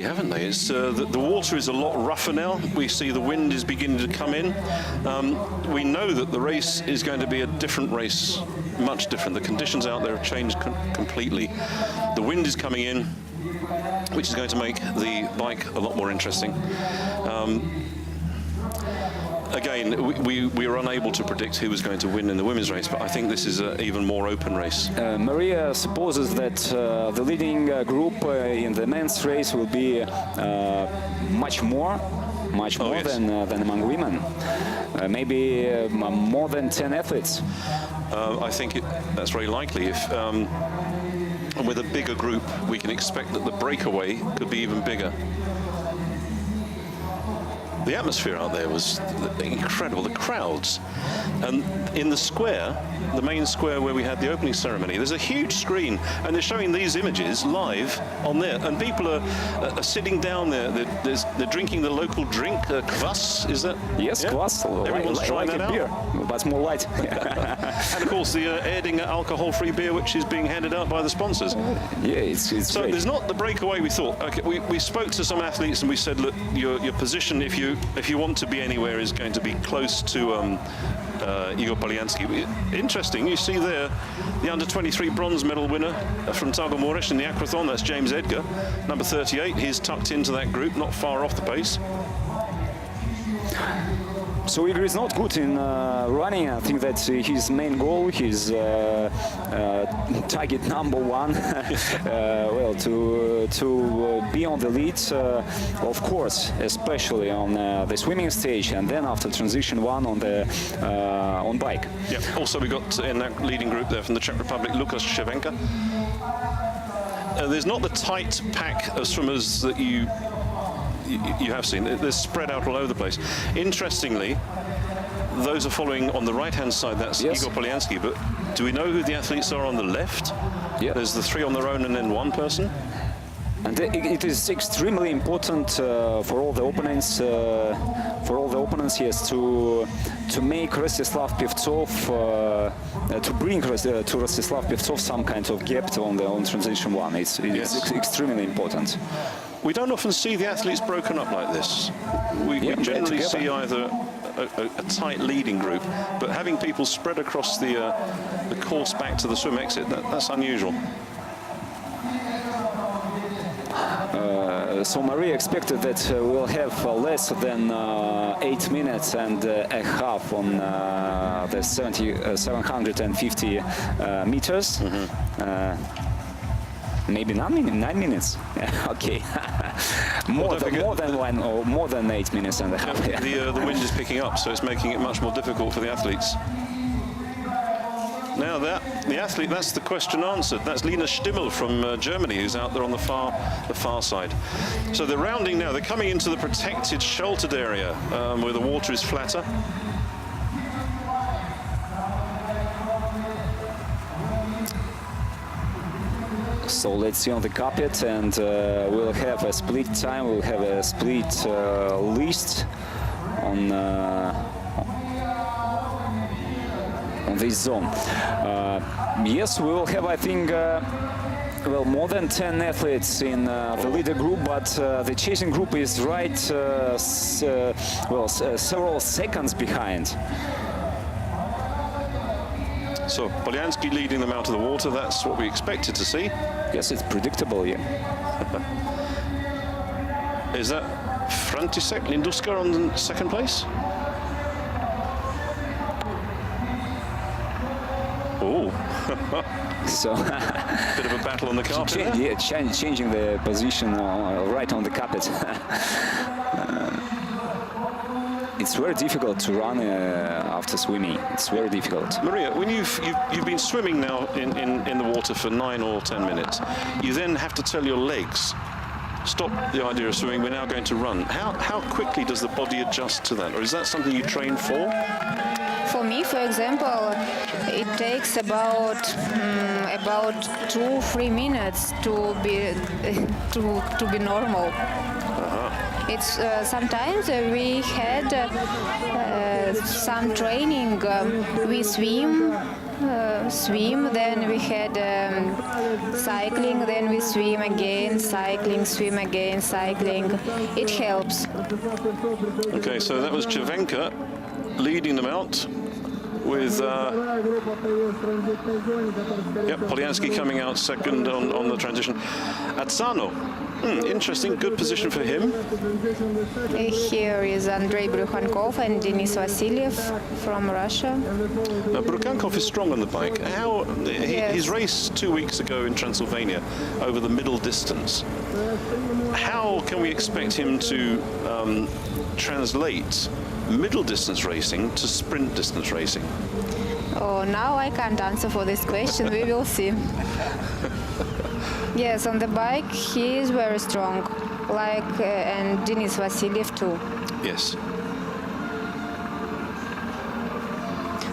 Haven't they? It's the water is a lot rougher now. We see the wind is beginning to come in. We know that the race is going to be a different race, much different. The conditions out there have changed completely. The wind is coming in, which is going to make the bike a lot more interesting. Again, we were unable to predict who was going to win in the women's race, but I think this is an even more open race. Maria supposes that the leading group in the men's race will be much more yes. than among women. Maybe more than 10 athletes. I think that's very likely. If and with a bigger group, we can expect that the breakaway could be even bigger. The atmosphere out there was incredible, the crowds. And in the square, the main square where we had the opening ceremony, there's a huge screen and they're showing these images live on there. And people are sitting down there, they're drinking the local drink, kvass, is that? Yes, yeah? Kvass, everyone's trying like that a beer, but more light. And of course the Erding alcohol-free beer, which is being handed out by the sponsors. Yeah, it's so great. There's not the breakaway we thought. Okay, we spoke to some athletes and we said, look, your position, if you want to be anywhere, is going to be close to Igor Polianski. Interesting, you see there the under-23 bronze medal winner from Targo Mores in the aquathon, that's James Edgar, number 38. He's tucked into that group, not far off the pace. So Igor is not good in running. I think that his main goal, his target number one, well, to be on the lead, of course, especially on the swimming stage, and then after transition one on the on bike. Yeah. Also, we got in that leading group there from the Czech Republic, Lukas Ševenka. There's not the tight pack of swimmers that you have seen. They're spread out all over the place. Interestingly, those are following on the right-hand side. That's yes. Igor Polianski. But do we know who the athletes are on the left? Yeah. There's the three on their own and then one person. And it is extremely important for all the opponents. Yes, to make Rostislav Pevtsov to bring to Rostislav Pevtsov some kind of gap on transition one. It's yes. extremely important. We don't often see the athletes broken up like this. We generally see either a tight leading group, but having people spread across the course back to the swim exit, that's unusual. So Maria expected that we'll have less than 8 minutes and a half on the 750 meters. Mm-hmm. Maybe 9 minutes. Okay, more than 8 minutes and a half. Yeah. The wind is picking up, so it's making it much more difficult for the athletes. Now the athlete, that's the question answered. That's Lina Stimmel from Germany, who's out there on the far side. So they're rounding now. They're coming into the protected, sheltered area where the water is flatter. So let's see on the carpet, and we'll have a split time. We'll have a split list on this zone. Yes, we will have, I think, well, more than 10 athletes in the leader group, but the chasing group is right, several seconds behind. So Polianski leading them out of the water. That's what we expected to see. Yes, it's predictable, yeah. Is that František Linduska on the second place? Oh. So bit of a battle on the carpet. Changing the position right on the carpet. It's very difficult to run after swimming. It's very difficult. Maria, when you've been swimming now in the water for 9 or 10 minutes, you then have to tell your legs, stop the idea of swimming, we're now going to run. How quickly does the body adjust to that? Or is that something you train for? For me, for example, it takes about 2-3 minutes to be normal. Uh-huh. It's sometimes we had some training. We swim swim, then we had cycling, then we swim again, cycling, swim again, cycling. It helps. Okay, so that was Cervenka leading them out with Poliansky coming out second on the transition. Atsano, interesting, good position for him. Here is Andrei Brukhankov and Denis Vasilyev from Russia. Now, Brukhankov is strong on the bike. Yes. His race 2 weeks ago in Transylvania over the middle distance. How can we expect him to translate middle distance racing to sprint distance racing? Oh, now I can't answer for this question. We will see. Yes, on the bike he is very strong, and Denis Vasilyev too. Yes.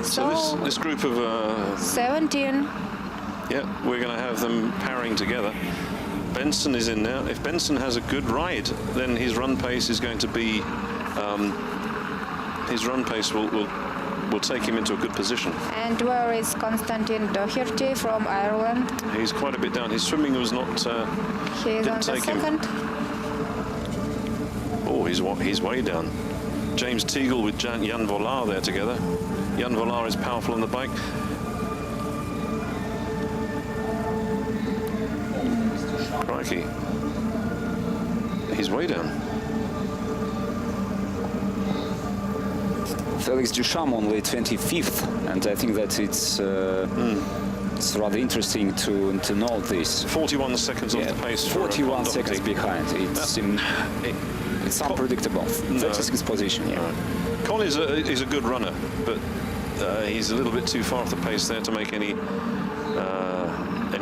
So this group of 17. yeah, we're going to have them powering together. Benson is in there. If Benson has a good ride, then his run pace is going to be his run pace will take him into a good position. And where is Konstantin Doherty from Ireland? He's quite a bit down. His swimming was not. He is on the second. Oh, he's way down. James Teagle with Jan Volar there together. Jan Volar is powerful on the bike. Crikey. He's way down. Felix Duchamp only 25th, and I think that it's rather interesting to note this. 41 seconds off the pace. 41 seconds behind. It's unpredictable. 36th position. Yeah. Con is a good runner, but he's a little bit too far off the pace there to make any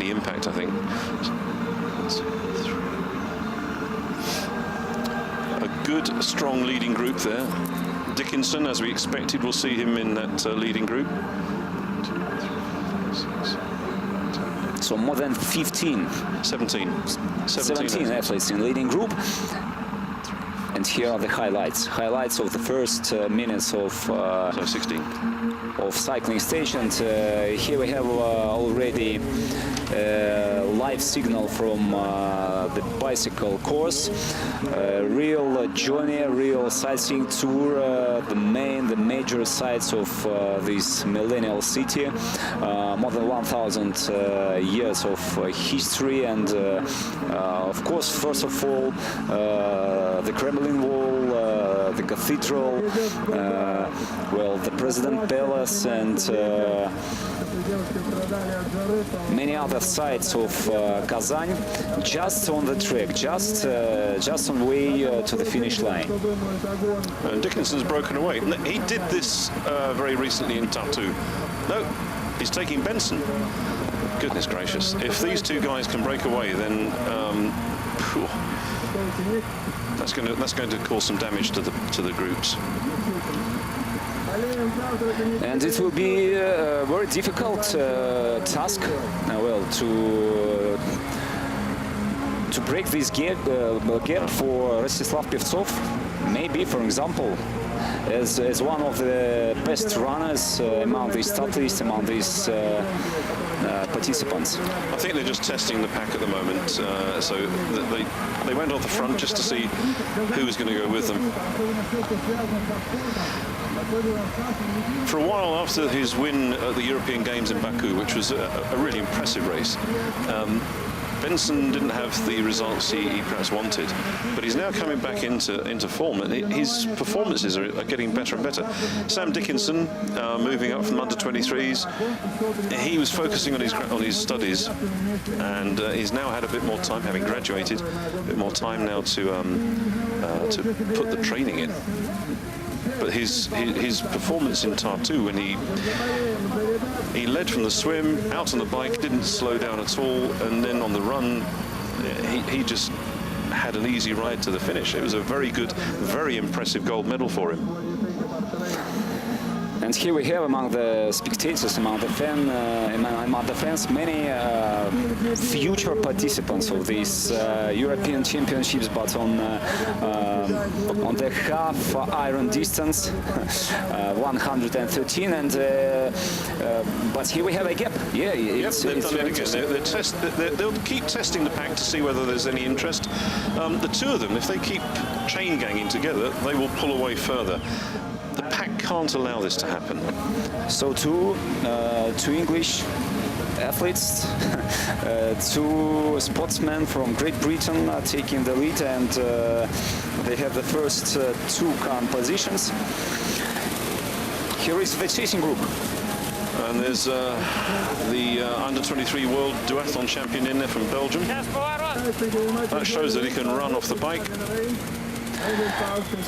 impact, I think. A good, strong leading group there. Dickinson, as we expected, we'll see him in that leading group. So more than 15. 17 athletes in leading group. And here are the highlights. Highlights of the first minutes of so 16. Of cycling stage. And here we have already live signal from the bicycle course. Real journey, real sightseeing tour. The major sites of this millennial city. More than 1,000 years of history, and of course, first of all, the Kremlin Wall, the cathedral, the President Palace, and many other sites of Kazan, just on the track, just on the way to the finish line. And Dickinson's broken away. He did this very recently in Tartu. No, he's taking Benson. Goodness gracious! If these two guys can break away, then that's going to cause some damage to the groups. And it will be a very difficult task, to break this gap for Rostislav Pevtsov. Maybe, for example, as one of the best runners among these athletes, among these participants. I think they're just testing the pack at the moment, so they went off the front just to see who was going to go with them. For a while after his win at the European Games in Baku, which was a really impressive race, Benson didn't have the results he perhaps wanted, but he's now coming back into form, and his performances are getting better and better. Sam Dickinson, moving up from under 23s, he was focusing on his studies, and he's now had a bit more time, having graduated, a bit more time now to put the training in. But his performance in Tartu, when he led from the swim, out on the bike, didn't slow down at all, and then on the run, he just had an easy ride to the finish. It was a very good, very impressive gold medal for him. And here we have among the spectators, among the fans, many future participants of these European Championships, but on the half iron distance, 113, and but here we have a gap. Yeah, it's they've done it again. interesting. They'll keep testing the pack to see whether there's any interest. The two of them, if they keep chain ganging together, they will pull away further. The pack can't allow this to happen. So two English athletes, two sportsmen from Great Britain are taking the lead, and they have the first two current positions. Here is the chasing group. And there's the under-23 World Duathlon Champion in there from Belgium. That shows that he can run off the bike.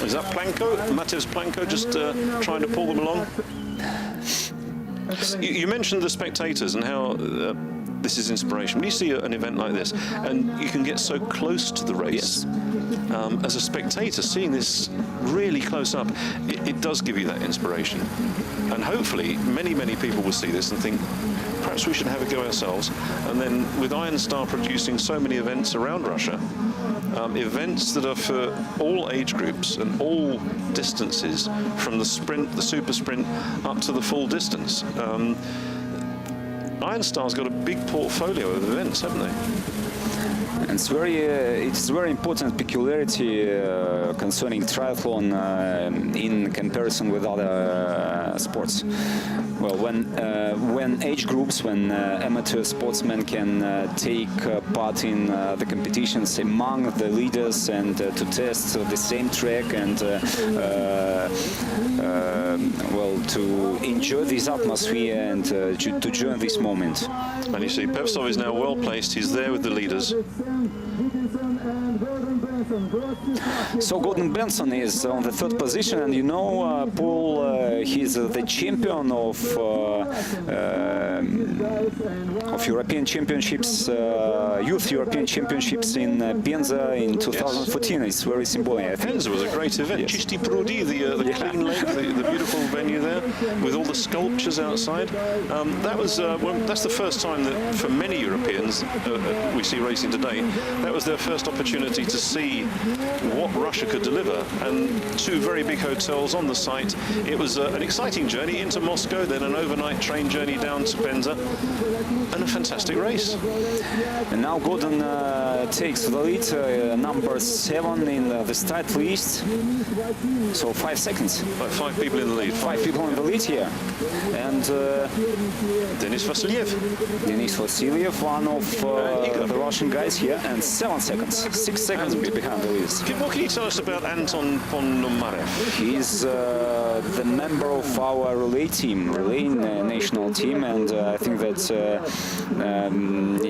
Is that Planko? Matevs Planko just trying to pull them along? You mentioned the spectators and how this is inspiration. When you see an event like this and you can get so close to the race, as a spectator, seeing this really close up, it does give you that inspiration. And hopefully many people will see this and think, perhaps we should have a go ourselves. And then with Iron Star producing so many events around Russia, events that are for all age groups and all distances, from the sprint, the super sprint, up to the full distance. Iron Star's got a big portfolio of events, haven't they? And it's very important peculiarity concerning triathlon in comparison with other sports. Well, when age groups, when amateur sportsmen can take part in the competitions among the leaders and to test the same track and well, to enjoy this atmosphere and to join this moment. And you see, Pevsov is now well placed. He's there with the leaders. So Gordon Benson is on the third position, and you know, Paul, he's the champion of European Championships, Youth European Championships in Penza in 2014. It's very symbolic. Penza was a great event. Yes. Chisti Prudi, the clean lake, the beautiful venue there, with all the sculptures outside. That's the first time that, for many Europeans, we see racing today, that was their first opportunity to see what Russia could deliver, and two very big hotels on the site. It was an exciting journey into Moscow, then an overnight train journey down to Penza, and a fantastic race. And now Gordon takes the lead, number 7 in the start list. So 5 seconds. 5 people in the lead. 5 people in the lead here. And Denis Vasiliev. Denis Vasiliev, one of the Russian guys here, and 7 seconds. 6 seconds behind the lead. What can you tell us about Anton Ponomarev? He's the member of our relay national team, and I think that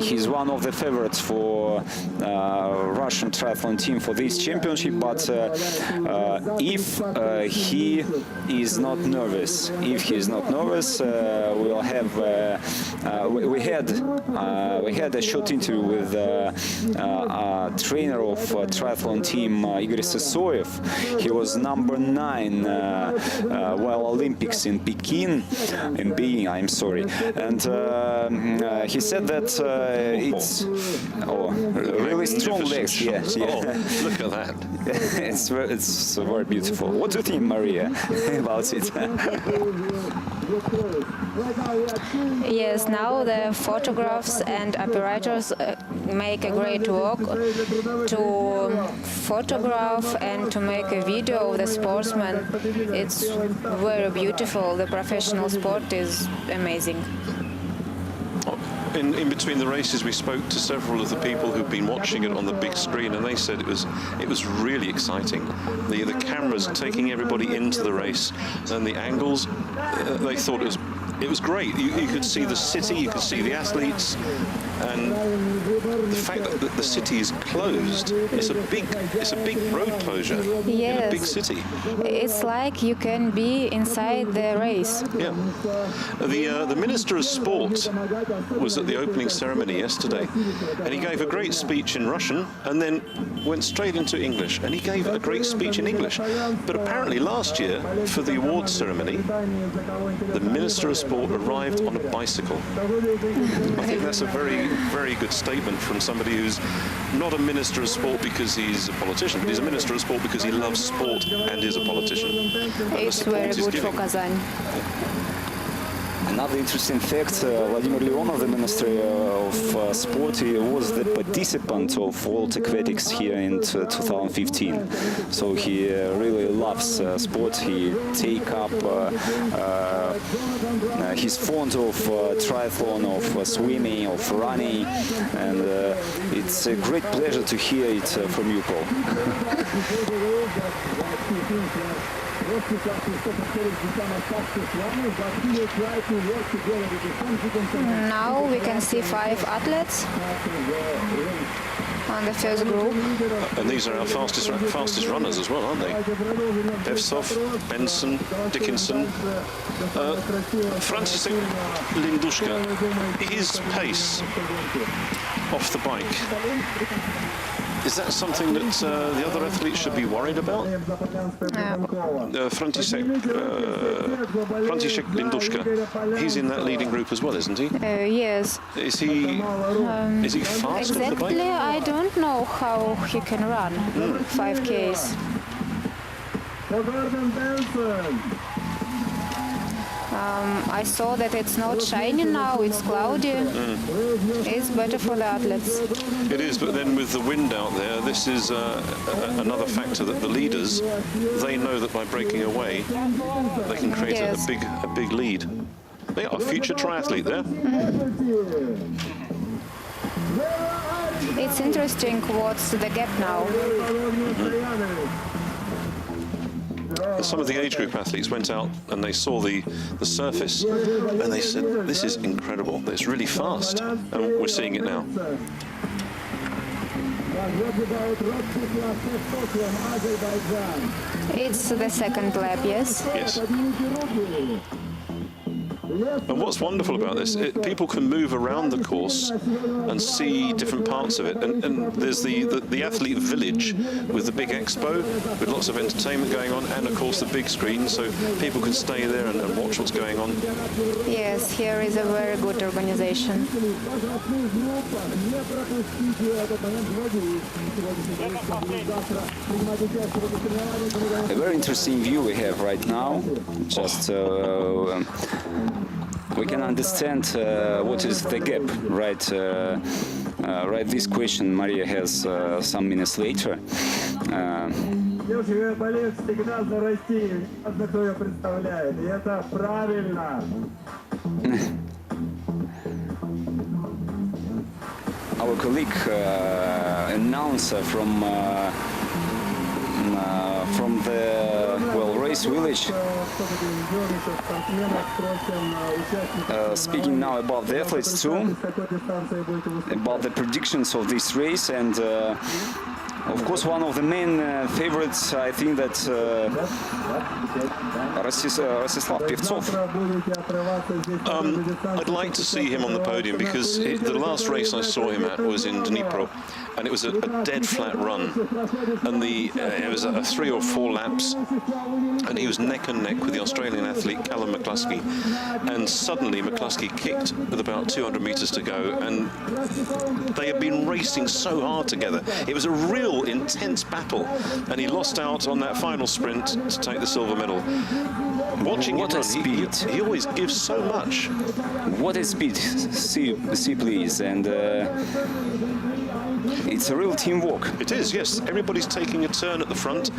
he's one of the favorites for Russian triathlon team for this championship. But if he is not nervous, we'll have we had a short interview with a trainer of triathlon team, Igor Sesoyev. He was number 9 while Olympics in Beijing, I'm sorry, and he said that it's really strong legs. Yeah. Oh, look at that. it's very beautiful. What do you think, Maria, about it? Yes, now the photographs and operators make a great work to photograph and to make a video of the sportsmen. It's very beautiful. The professional sport is amazing. In between the races, we spoke to several of the people who've been watching it on the big screen, and they said it was really exciting. The cameras taking everybody into the race, and the angles, they thought it was It was great. You could see the city, you could see the athletes, and the fact that the city is closed, it's a big road closure in a big city. It's like you can be inside the race. Yeah. The Minister of Sport was at the opening ceremony yesterday, and he gave a great speech in Russian and then went straight into English, and he gave a great speech in English. But apparently last year, for the awards ceremony, the Minister of Sport arrived on a bicycle. I think that's a very, very good statement from somebody who's not a Minister of Sport because he's a politician, but he's a Minister of Sport because he loves sport and is a politician. It's very good for Kazan. Another interesting fact, Vladimir Leonov, the Ministry of Sport, he was the participant of World Aquatics here in 2015. So he really loves sport. He take up, he's fond of triathlon, of swimming, of running, and it's a great pleasure to hear it from you, Paul. Now we can see 5 athletes on the first group. And these are our fastest runners as well, aren't they? Evsov, Benson, Dickinson, František Linduška. His pace off the bike. Is that something that the other athletes should be worried about? František Linduška, he's in that leading group as well, isn't he? Yes. Is he fast off the bike? Exactly, I don't know how he can run 5Ks. I saw that it's not shiny now, it's cloudy. It's better for the athletes. It is, but then with the wind out there, this is another factor that the leaders, they know that by breaking away, they can create a big lead. They are a future triathlete there. It's interesting what's the gap now. Some of the age group athletes went out and they saw the surface and they said, this is incredible, it's really fast, and we're seeing it now. It's the second lap, yes? Yes. And what's wonderful about this, people can move around the course and see different parts of it. And there's the athlete village with the big expo, with lots of entertainment going on, and of course the big screen, so people can stay there and watch what's going on. Yes, here is a very good organization. A very interesting view we have right now. Just we can understand what is the gap, right? Right, this question Maria has some minutes later. Our colleague announcer from the race village, speaking now about the athletes too, about the predictions of this race, and of course one of the main favorites, I think that Rostislav Pevtsov. I'd like to see him on the podium because the last race I saw him at was in Dnipro, and it was a dead flat run, and it was 3 or 4 laps, and he was neck and neck with the Australian athlete Callum McCluskey, and suddenly McCluskey kicked with about 200 meters to go, and they had been racing so hard together. It was a real intense battle, and he lost out on that final sprint to take the silver medal. Watching what him a speed! He always gives so much. What a speed! See please, and it's a real teamwork. It is, yes. Everybody's taking a turn at the front.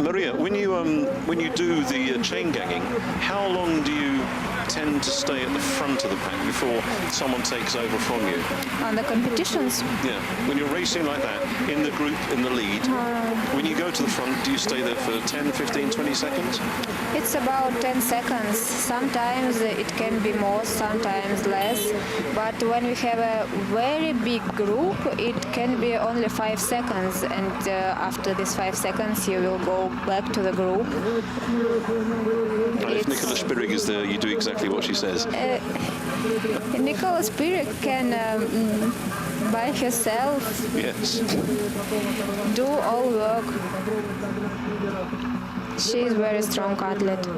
Maria, when you do the chain ganging, how long do you tend to stay at the front of the pack before someone takes over from you? On the competitions, Yeah. When you're racing like that, in the group, in the lead, when you go to the front, do you stay there for 10, 15, 20 seconds? it's about 10 seconds. Sometimes it can be more, sometimes less. But when we have a very big group, it can be only 5 seconds. And after these 5 seconds, you will go back to the group. And if Nicola Spirig is there, you do exactly what she says. Nicola Spirig can by herself Yes. do all work. She is very strong athlete.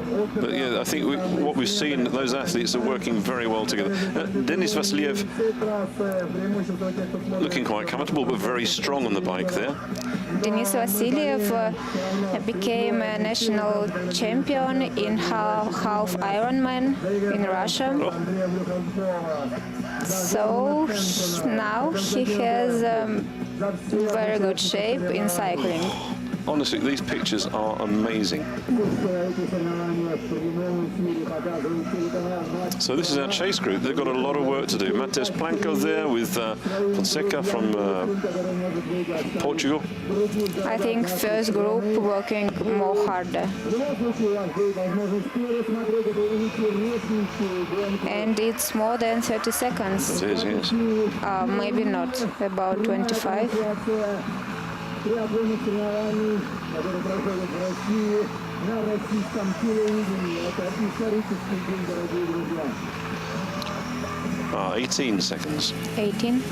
But yeah, I think what we've seen, those athletes are working very well together. Denis Vasiliev looking quite comfortable, but very strong on the bike there. Denis Vasiliev became a national champion in half Ironman in Russia. Oh. So now he has very good shape in cycling. Honestly, these pictures are amazing. So this is our chase group. They've got a lot of work to do. Matheus Planko there with Fonseca from Portugal. I think first group working more harder. And it's more than 30 seconds. It is, yes. Maybe not, about 25. Триатлонных соревнований, которые проходят в России на российском телевидении. Это исторический день, дорогие друзья. 18 seconds. 18.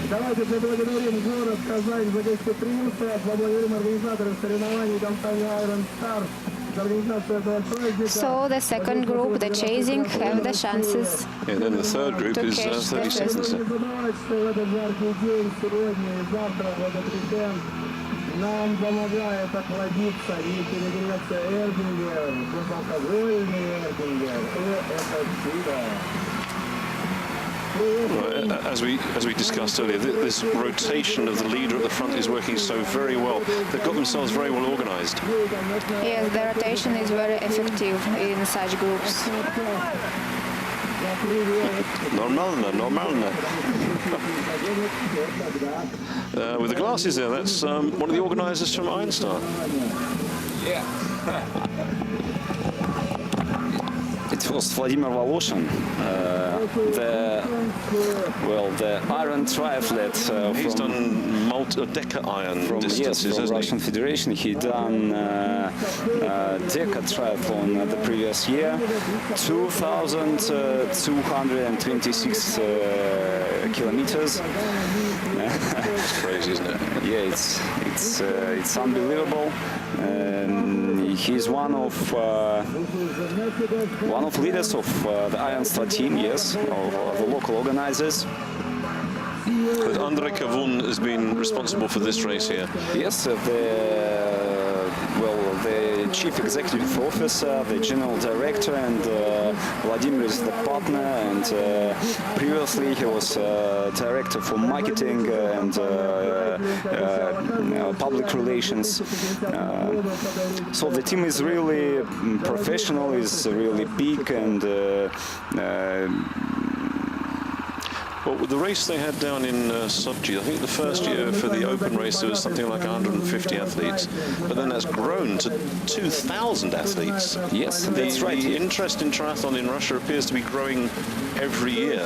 Давайте поблагодарим город Казань за гостеприимство, поблагодарим организаторов соревнований компании Iron Star за организацию этого праздника. So the second group, the chasing, have the chances. Yeah, then the third group To is catch 30 the seconds. Не забывать, что в этот жаркий день, сегодня и завтра, в этот уикенд, нам помогает охладиться и перегреться эрдингер, безалкогольный эрдингер. И это чудо. As we discussed earlier, this rotation of the leader at the front is working so very well. They've got themselves very well organised. Yes, the rotation is very effective in such groups. Normalna. With the glasses there, that's one of the organisers from Einstar. Yeah. It was Vladimir Voloshin, the iron triathlete He's done Deca iron distances, from hasn't Russian Federation. He done Deca triathlon the previous year, 2,226 kilometers. It's crazy, isn't it? Yeah, it's unbelievable. He's one of leaders of the Iron Star team, yes, of the local organizers. But Andrei Kavun has been responsible for this race here. Yes, the chief executive officer, the general director, and Vladimir is the partner. And previously he was director for marketing and public relations. So the team is really professional, is really big, and Well, with the race they had down in Sochi, I think the first year for the open race there was something like 150 athletes, but then that's grown to 2,000 athletes. Yes, that's right. The interest in triathlon in Russia appears to be growing every year.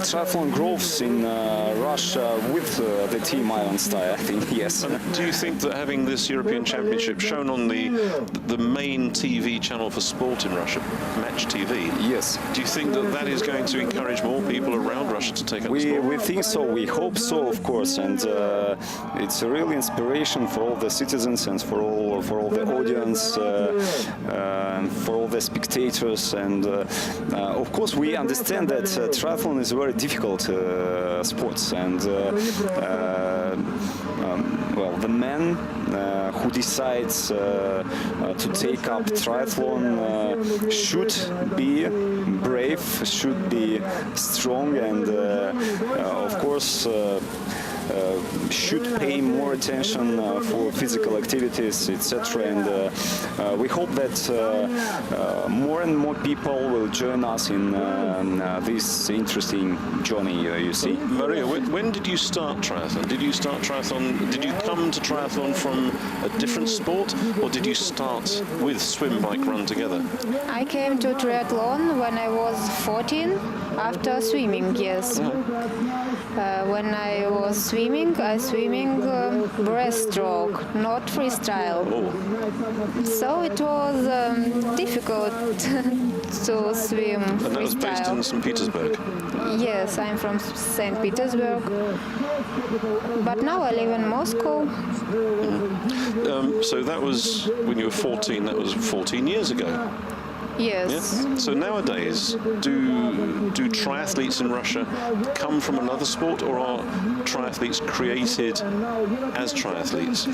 Triathlon grows in Russia with the team Iron Star, I think, yes. And do you think that having this European Championship shown on the main TV channel for sport in Russia, Match TV, Yes. do you think that that is going to encourage more people around Russia to take up the sport? We think so, we hope so, of course, and it's a really inspiration for all the citizens and for all the audience, for all the spectators, and of course we understand that triathlon is a very difficult sport, and the man who decides to take up triathlon should be brave, should be strong, and of course should pay more attention for physical activities, etc. And we hope that more and more people will join us in this interesting journey. You see, Maria, when did you start triathlon? Did you start triathlon? Did you come to triathlon from a different sport, or did you start with swim, bike, run together? I came to triathlon when I was 14 after swimming, yes. When I was swimming, I swimming breaststroke, not freestyle. So it was difficult to swim And that was based in freestyle. St. Petersburg. Yes, I'm from St. Petersburg, but now I live in Moscow. So that was when you were 14. That was 14 years ago. Yes. Yeah? So nowadays, do triathletes in Russia come from another sport, or are triathletes created as triathletes?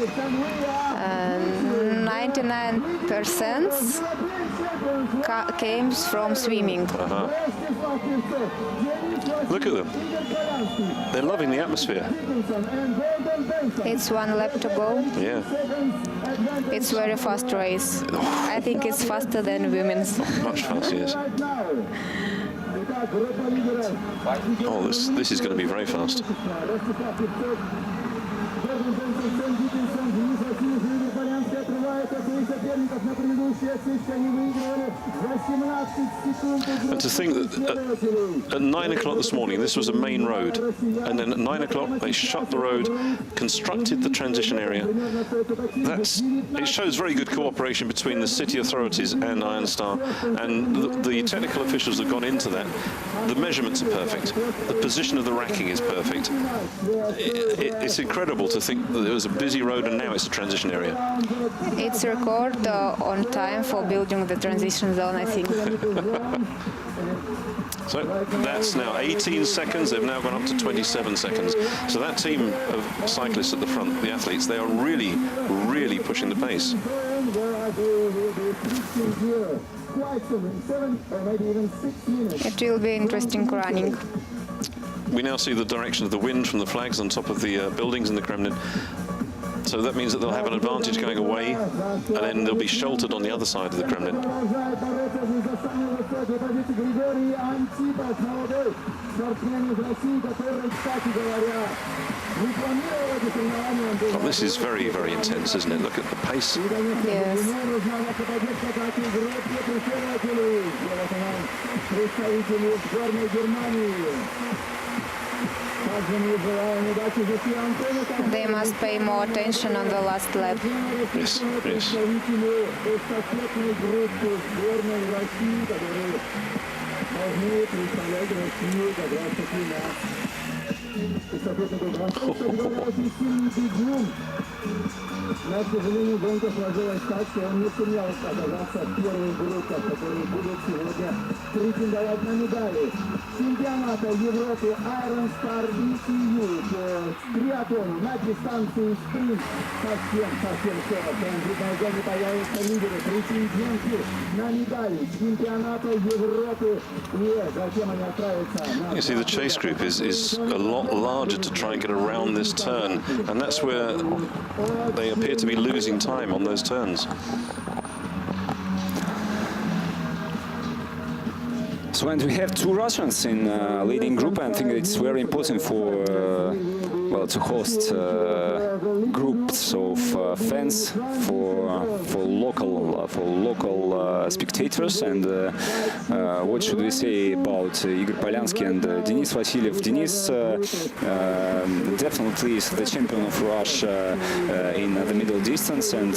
99% came from swimming. Look at them. They're loving the atmosphere. It's one lap to go. Yeah. It's very fast race. I think it's faster than women's. Much faster, yes. Oh, this is going to be very fast. And to think that at 9 o'clock this morning, this was a main road, and then at 9 o'clock they shut the road, constructed the transition area. It shows very good cooperation between the city authorities and Iron Star, and the technical officials have gone into that. The measurements are perfect. The position of the racking is perfect. It's incredible to think that it was a busy road and now it's a transition area. It's record on time for building the transition zone, I think. So that's now 18 seconds. They've now gone up to 27 seconds. So that team of cyclists at the front, the athletes, they are really, really pushing the pace. It will be interesting running. We now see the direction of the wind from the flags on top of the buildings in the Kremlin. So that means that they'll have an advantage going away, and then they'll be sheltered on the other side of the Kremlin. Oh, this is very, very intense, isn't it? Look at the pace. Yes. They must pay more attention on the last lap. Yes, yes. Но, к сожалению, гонка сложилась так, что он не сумел оказаться в первых группах, которые будут сегодня претендовать на медали. Чемпионата Европы Iron Star ECU по триатлону на дистанции спринт совсем скоро. В транзитной зоне появятся лидеры, претенденты на медали чемпионата Европы. И затем они отправятся на... You see, the chase group is a lot larger to try and get around this turn, and that's where they appear to be losing time on those turns. So, and we have two Russians in leading group, and I think it's very important for to host groups of fans for local spectators. And what should we say about Igor Polyansky and Denis Vasilyev? Denis definitely is the champion of Russia in the middle distance, and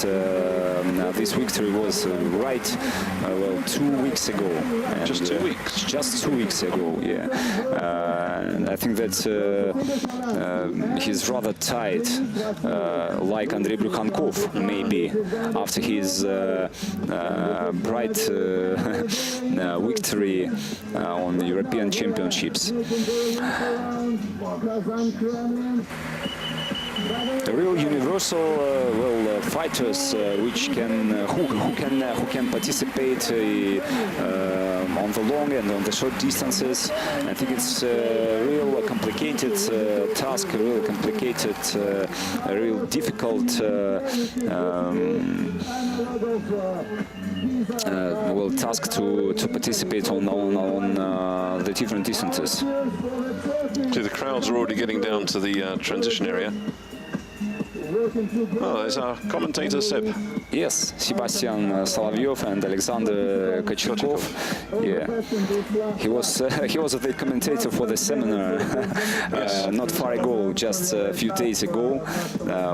this victory was 2 weeks ago. And, Just 2 weeks. Just 2 weeks ago, yeah. And I think that he's rather tight, like Andrei Brukhankov, maybe, after his bright victory on the European Championships. real universal fighters which can who can participate on the long and on the short distances. I think it's a real complicated task, a real complicated, a real difficult task to participate on the different distances. So the crowds are already getting down to the transition area. Oh, there's our commentator Seb. Yes, Sebastian Solovyov and Alexander Kochikov. Yeah, he was the commentator for the seminar not far ago, just a few days ago,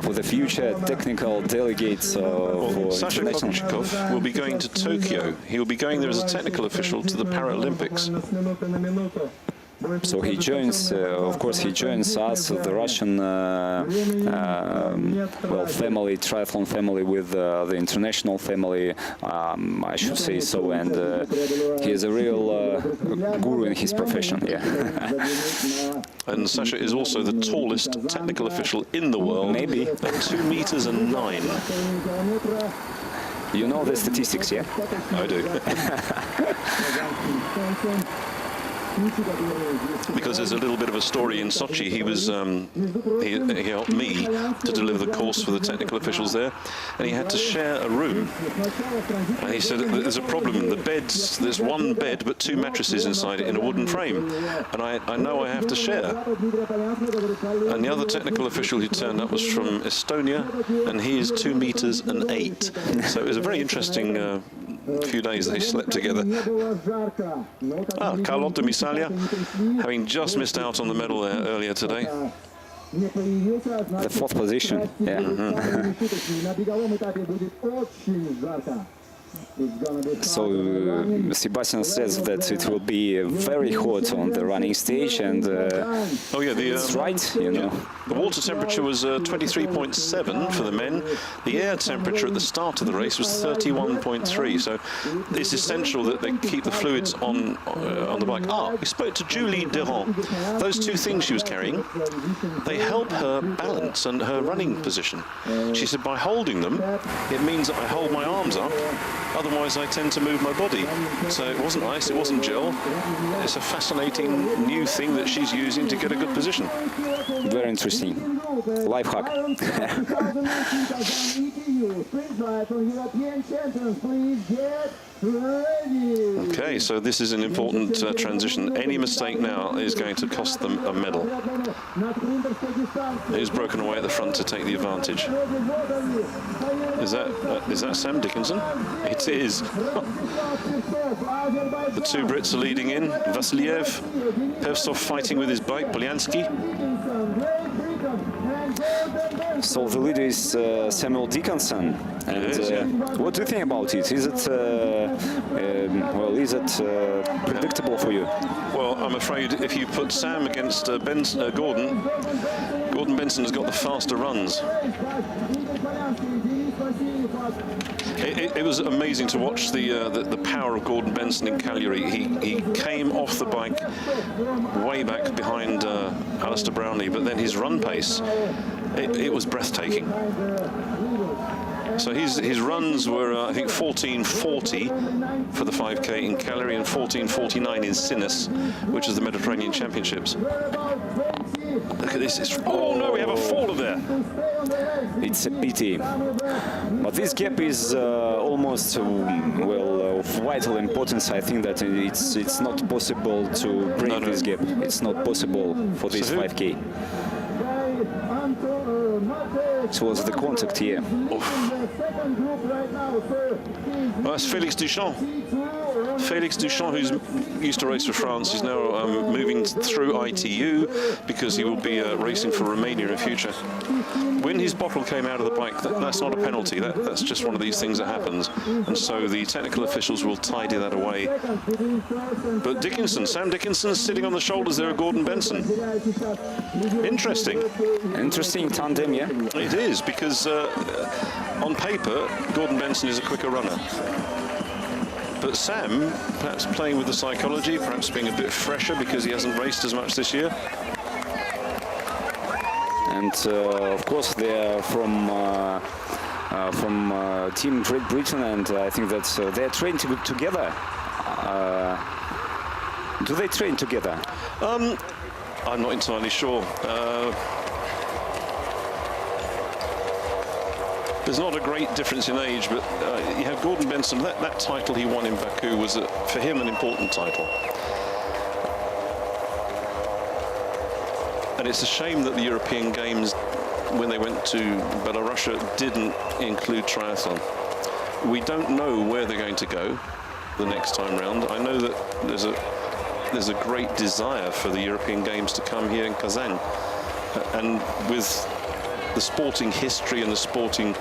for the future technical delegates for Sasha international. Kochikov will be going to Tokyo. He will be going there as a technical official to the Paralympics. So he joins, of course, he joins us, the Russian family, triathlon family, with the international family, I should say so. And he is a real guru in his profession. Yeah. And Sasha is also the tallest technical official in the world. Maybe. At 2 meters and 9. You know the statistics, yeah? I do. Because there's a little bit of a story in Sochi. He was he helped me to deliver the course for the technical officials there, and he had to share a room. And he said there's a problem. The beds, there's one bed but 2 mattresses inside it in a wooden frame, and I know I have to share. And the other technical official who turned up was from Estonia, and he is 2 meters and 8. So it was a very interesting few days they slept together. Carlotta Misalia, having just missed out on the medal there earlier today. The 4th position, yeah. So Sebastian says that it will be very hot on the running stage, and oh yeah, it's right, you know. The water temperature was 23.7 for the men. The air temperature at the start of the race was 31.3. So it's essential that they keep the fluids on the bike. We spoke to Julie Durand. Those 2 things she was carrying, they help her balance and her running position. She said by holding them, it means that I hold my arms up. Otherwise, I tend to move my body. So it wasn't ice, it wasn't gel. It's a fascinating new thing that she's using to get a good position. Very interesting. Life hack. Okay, so this is an important transition. Any mistake now is going to cost them a medal. Who's broken away at the front to take the advantage? Is that Sam Dickinson? It is. The 2 Brits are leading in. Vasiliev, Pevsov fighting with his bike, Polyansky. So the leader is Samuel Dickinson. And what do you think about it? Is it predictable for you? Well, I'm afraid if you put Sam against Gordon Benson has got the faster runs. It was amazing to watch the power of Gordon Benson in Cagliari. He came off the bike way back behind Alistair Brownlee, but then his run pace, it was breathtaking. So his runs were, I think, 14:40 for the 5K in Cagliari and 14:49 in Sinus, which is the Mediterranean Championships. Look at this. Oh no, we have a faller there. It's a pity. But this gap is almost, of vital importance. I think that it's not possible to break this gap. It's not possible for this 5K. It was the contact here. Well, that's Félix Duchamp. Félix Duchamp, who's used to race for France, is now moving through ITU because he will be racing for Romania in future. When his bottle came out of the bike, that's not a penalty. That's just one of these things that happens. And so the technical officials will tidy that away. But Dickinson, Sam Dickinson, sitting on the shoulders there of Gordon Benson. Interesting. Interesting tandem, yeah? It is, because on paper, Gordon Benson is a quicker runner. But Sam, perhaps playing with the psychology, perhaps being a bit fresher because he hasn't raced as much this year. and of course they're from Team Great Britain, and I think that they're trained together. Do they train together? I'm not entirely sure. There's not a great difference in age, but you have Gordon Benson. That title he won in Baku was, for him, an important title. And it's a shame that the European Games, when they went to Belarus, didn't include triathlon. We don't know where they're going to go the next time round. I know that there's a great desire for the European Games to come here in Kazan, and with the sporting history and the sporting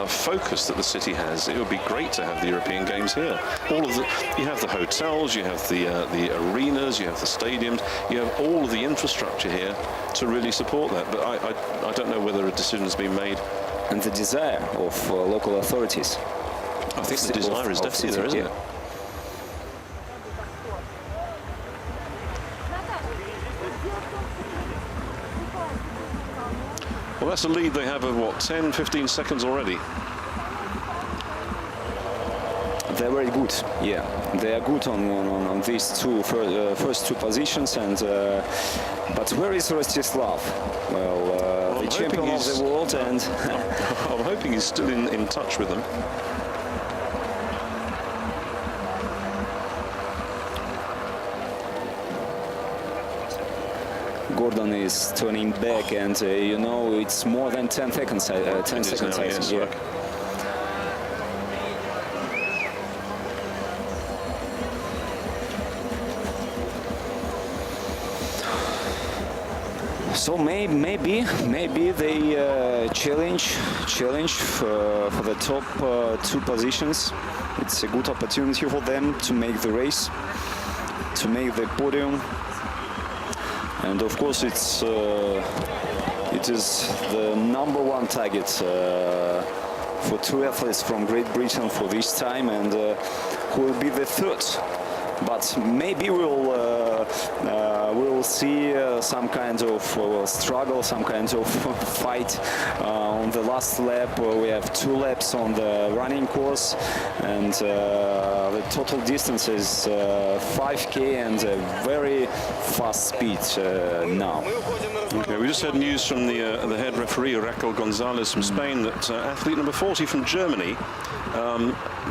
focus that the city has, it would be great to have the European Games here. You have the hotels, you have the arenas, you have the stadiums, you have all of the infrastructure here to really support that. But I don't know whether a decision has been made. And the desire of local authorities. I think the desire is definitely there, isn't it? Well, that's a lead they have of, what, 10, 15 seconds already? They're very good, yeah. They are good on these first two positions, and but where is Rostislav? Well, the champion of the world, and I'm hoping he's still in touch with them. Gordon is turning back, and you know, it's more than 10 seconds. 10 seconds, I think. Yeah. So maybe they challenge for the top two positions. It's a good opportunity for them to make the race, to make the podium. And of course, it is the #1 target for two athletes from Great Britain for this time, and who will be the third. But maybe we'll see some kind of struggle, some kind of fight on the last lap. We have 2 laps on the running course, and the total distance is 5K and a very fast speed now. Okay, we just had news from the head referee, Raquel Gonzalez from Spain, that athlete number 40 from Germany,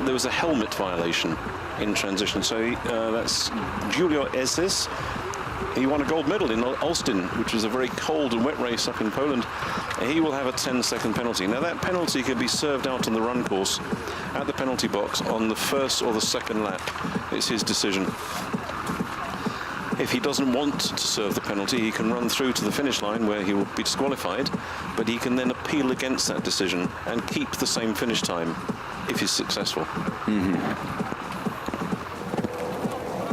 there was a helmet violation in transition. So that's Julio Eses. He won a gold medal in Olsztyn, which was a very cold and wet race up in Poland. He will have a 10-second penalty. Now that penalty can be served out on the run course at the penalty box on the first or the second lap. It's his decision. If he doesn't want to serve the penalty, he can run through to the finish line where he will be disqualified, but he can then appeal against that decision and keep the same finish time if he's successful.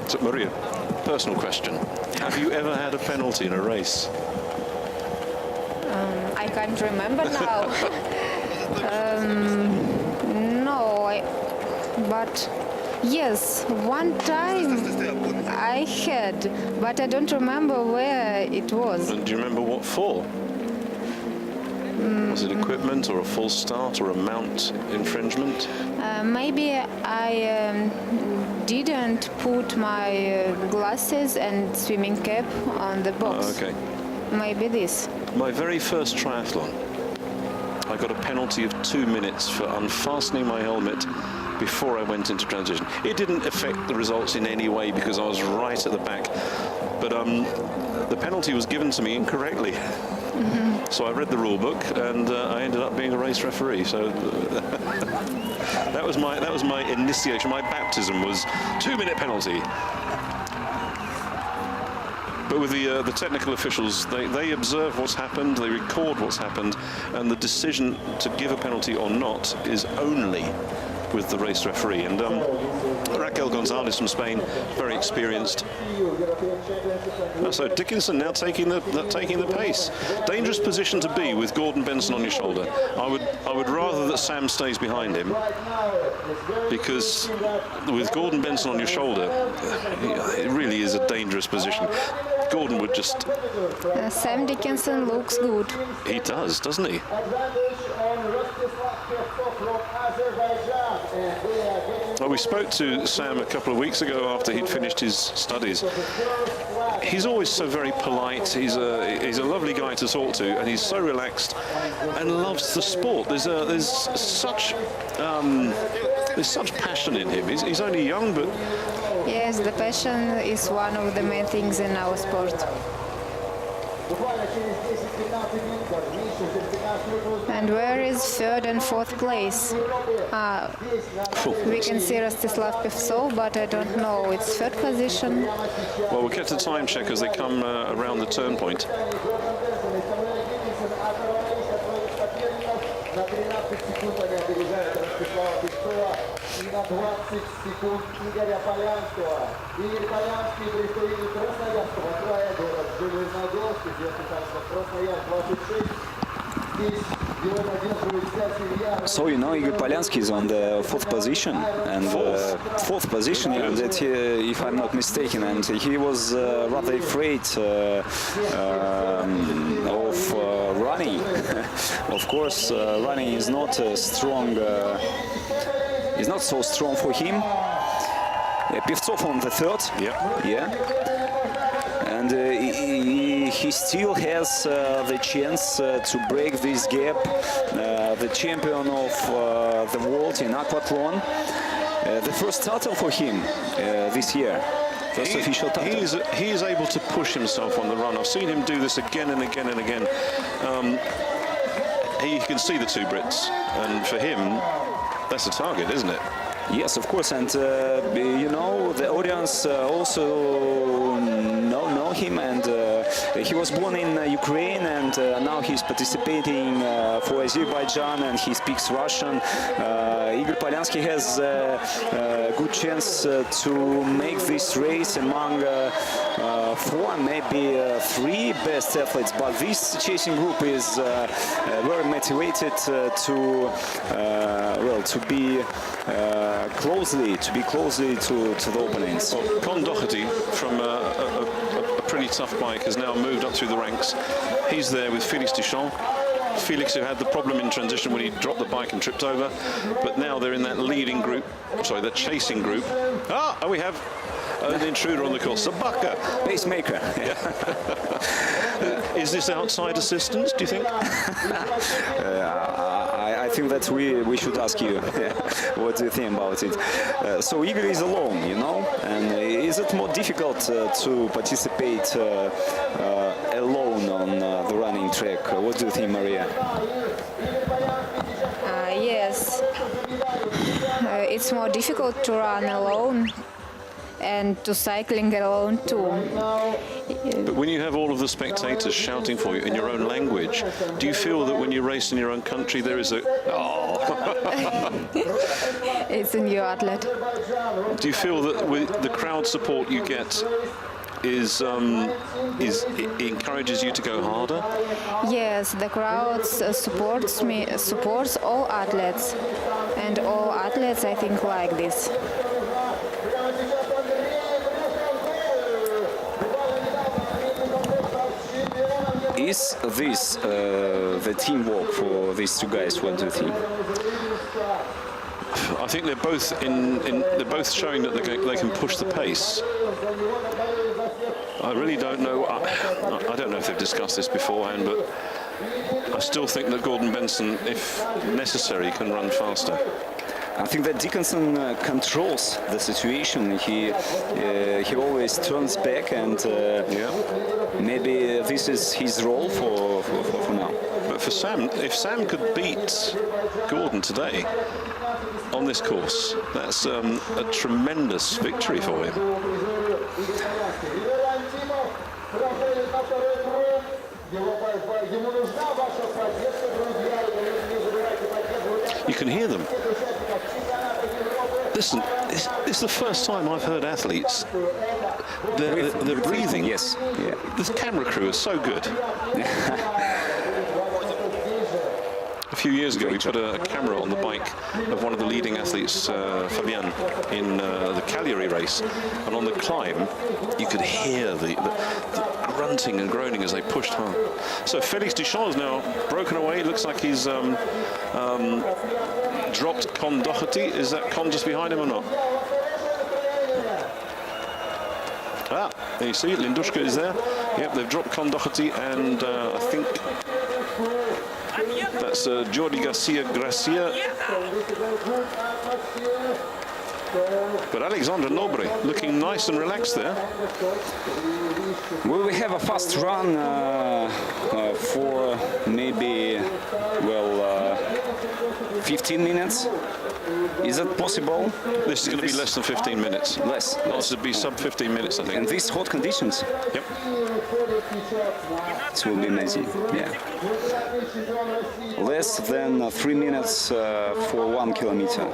So, Maria, personal question. Have you ever had a penalty in a race? I can't remember now. No, but yes, one time I had, but I don't remember where it was. And do you remember what for? Was it equipment or a false start or a mount infringement? Maybe I didn't put my glasses and swimming cap on the box. Oh, okay. Maybe this. My very first triathlon, I got a penalty of 2 minutes for unfastening my helmet before I went into transition. It didn't affect the results in any way because I was right at the back, but the penalty was given to me incorrectly. So I read the rule book, and I ended up being a race referee. So that was my initiation. My baptism was 2-minute penalty. But with the technical officials, they observe what's happened, they record what's happened, and the decision to give a penalty or not is only with the race referee. And Raquel Gonzalez from Spain, very experienced. So Dickinson now taking the pace. Dangerous position to be with Gordon Benson on your shoulder. I would rather that Sam stays behind him, because with Gordon Benson on your shoulder, it really is a dangerous position. Gordon would just... Sam Dickinson looks good. He does, doesn't he? Well, we spoke to Sam a couple of weeks ago after he'd finished his studies. He's always so very polite. He's a lovely guy to talk to, and he's so relaxed and loves the sport. There's such passion in him. He's only young, but Yes, the passion is one of the main things in our sport. And where is third and fourth place? We can see Rostislav Pevtsov, but I don't know. It's third position. well, we'll get to time check as they come around the turn point. На 20 секунд Игоря Полянского. Игорь Полянский, представитель Красноярского края, город Железногорск, известный также как Красноярск 26. Здесь его поддерживает вся семья. So Igor Polyansky is on the fourth position, and fourth position, yeah, that if I'm not mistaken, and he was rather afraid of running. Of course, running is not strong. Is not so strong for him. Pevtsov on the third. Yeah. And he still has the chance to break this gap. The champion of the world in aquathlon. The first title for him this year. First official title. He is able to push himself on the run. I've seen him do this again and again and again. He can see the two Brits, and for him, that's a target, isn't it? Yes, of course, and you know, the audience also know him, and he was born in Ukraine, and now he's participating for Azerbaijan, and he speaks Russian. Igor Polyansky has a good chance to make this race among 4, maybe 3 best athletes, but this chasing group is very motivated to be closely to the opponents. Well, Con Doherty, from a pretty tough bike, has now moved up through the ranks. He's there with Felix Duchamp. Felix, who had the problem in transition when he dropped the bike and tripped over, but now they're in that leading group, the chasing group. We have an intruder on the course, Sabaka. Pacemaker. Is this outside assistance, do you think? I think that we should ask you what do you think about it. So Igor is alone, you know, and is it more difficult to participate alone on the running track? What do you think, Maria? Yes, it's more difficult to run alone and to cycling alone too. But when you have all of the spectators shouting for you in your own language, do you feel that when you race in your own country there is a... It's a new athlete. Do you feel that with the crowd support you get it encourages you to go harder? Yes, the crowd supports all athletes, and all athletes I think like this. Is this the teamwork for these two guys? What do you think? I think they're both they're both showing that they can push the pace. I really don't know. I don't know if they've discussed this beforehand, but I still think that Gordon Benson, if necessary, can run faster. I think that Dickinson controls the situation. He always turns back, and maybe this is his role for now. But for Sam, if Sam could beat Gordon today on this course, that's a tremendous victory for him. You can hear them. Listen, this is the first time I've heard athletes. They're breathing. Yes. Yeah. This camera crew is so good. A few years ago, we put a camera on the bike of one of the leading athletes, Fabian, in the Cagliari race, and on the climb, you could hear the grunting and groaning as they pushed hard. So Felix Duchamp is now broken away. Looks like he's dropped Con Doherty. Is that Con just behind him or not? Ah, there you see, Lindushka is there. Yep, they've dropped Con Doherty, and I think that's Jordi Gracia. But Alexandre Nobre looking nice and relaxed there. Will we have a fast run for maybe, well, 15 minutes? Is that possible? This is going to be less than 15 minutes. Less. This would be sub 15 minutes, I think. In these hot conditions? Yep. It will be amazing, yeah. Less than 3 minutes for 1 kilometer.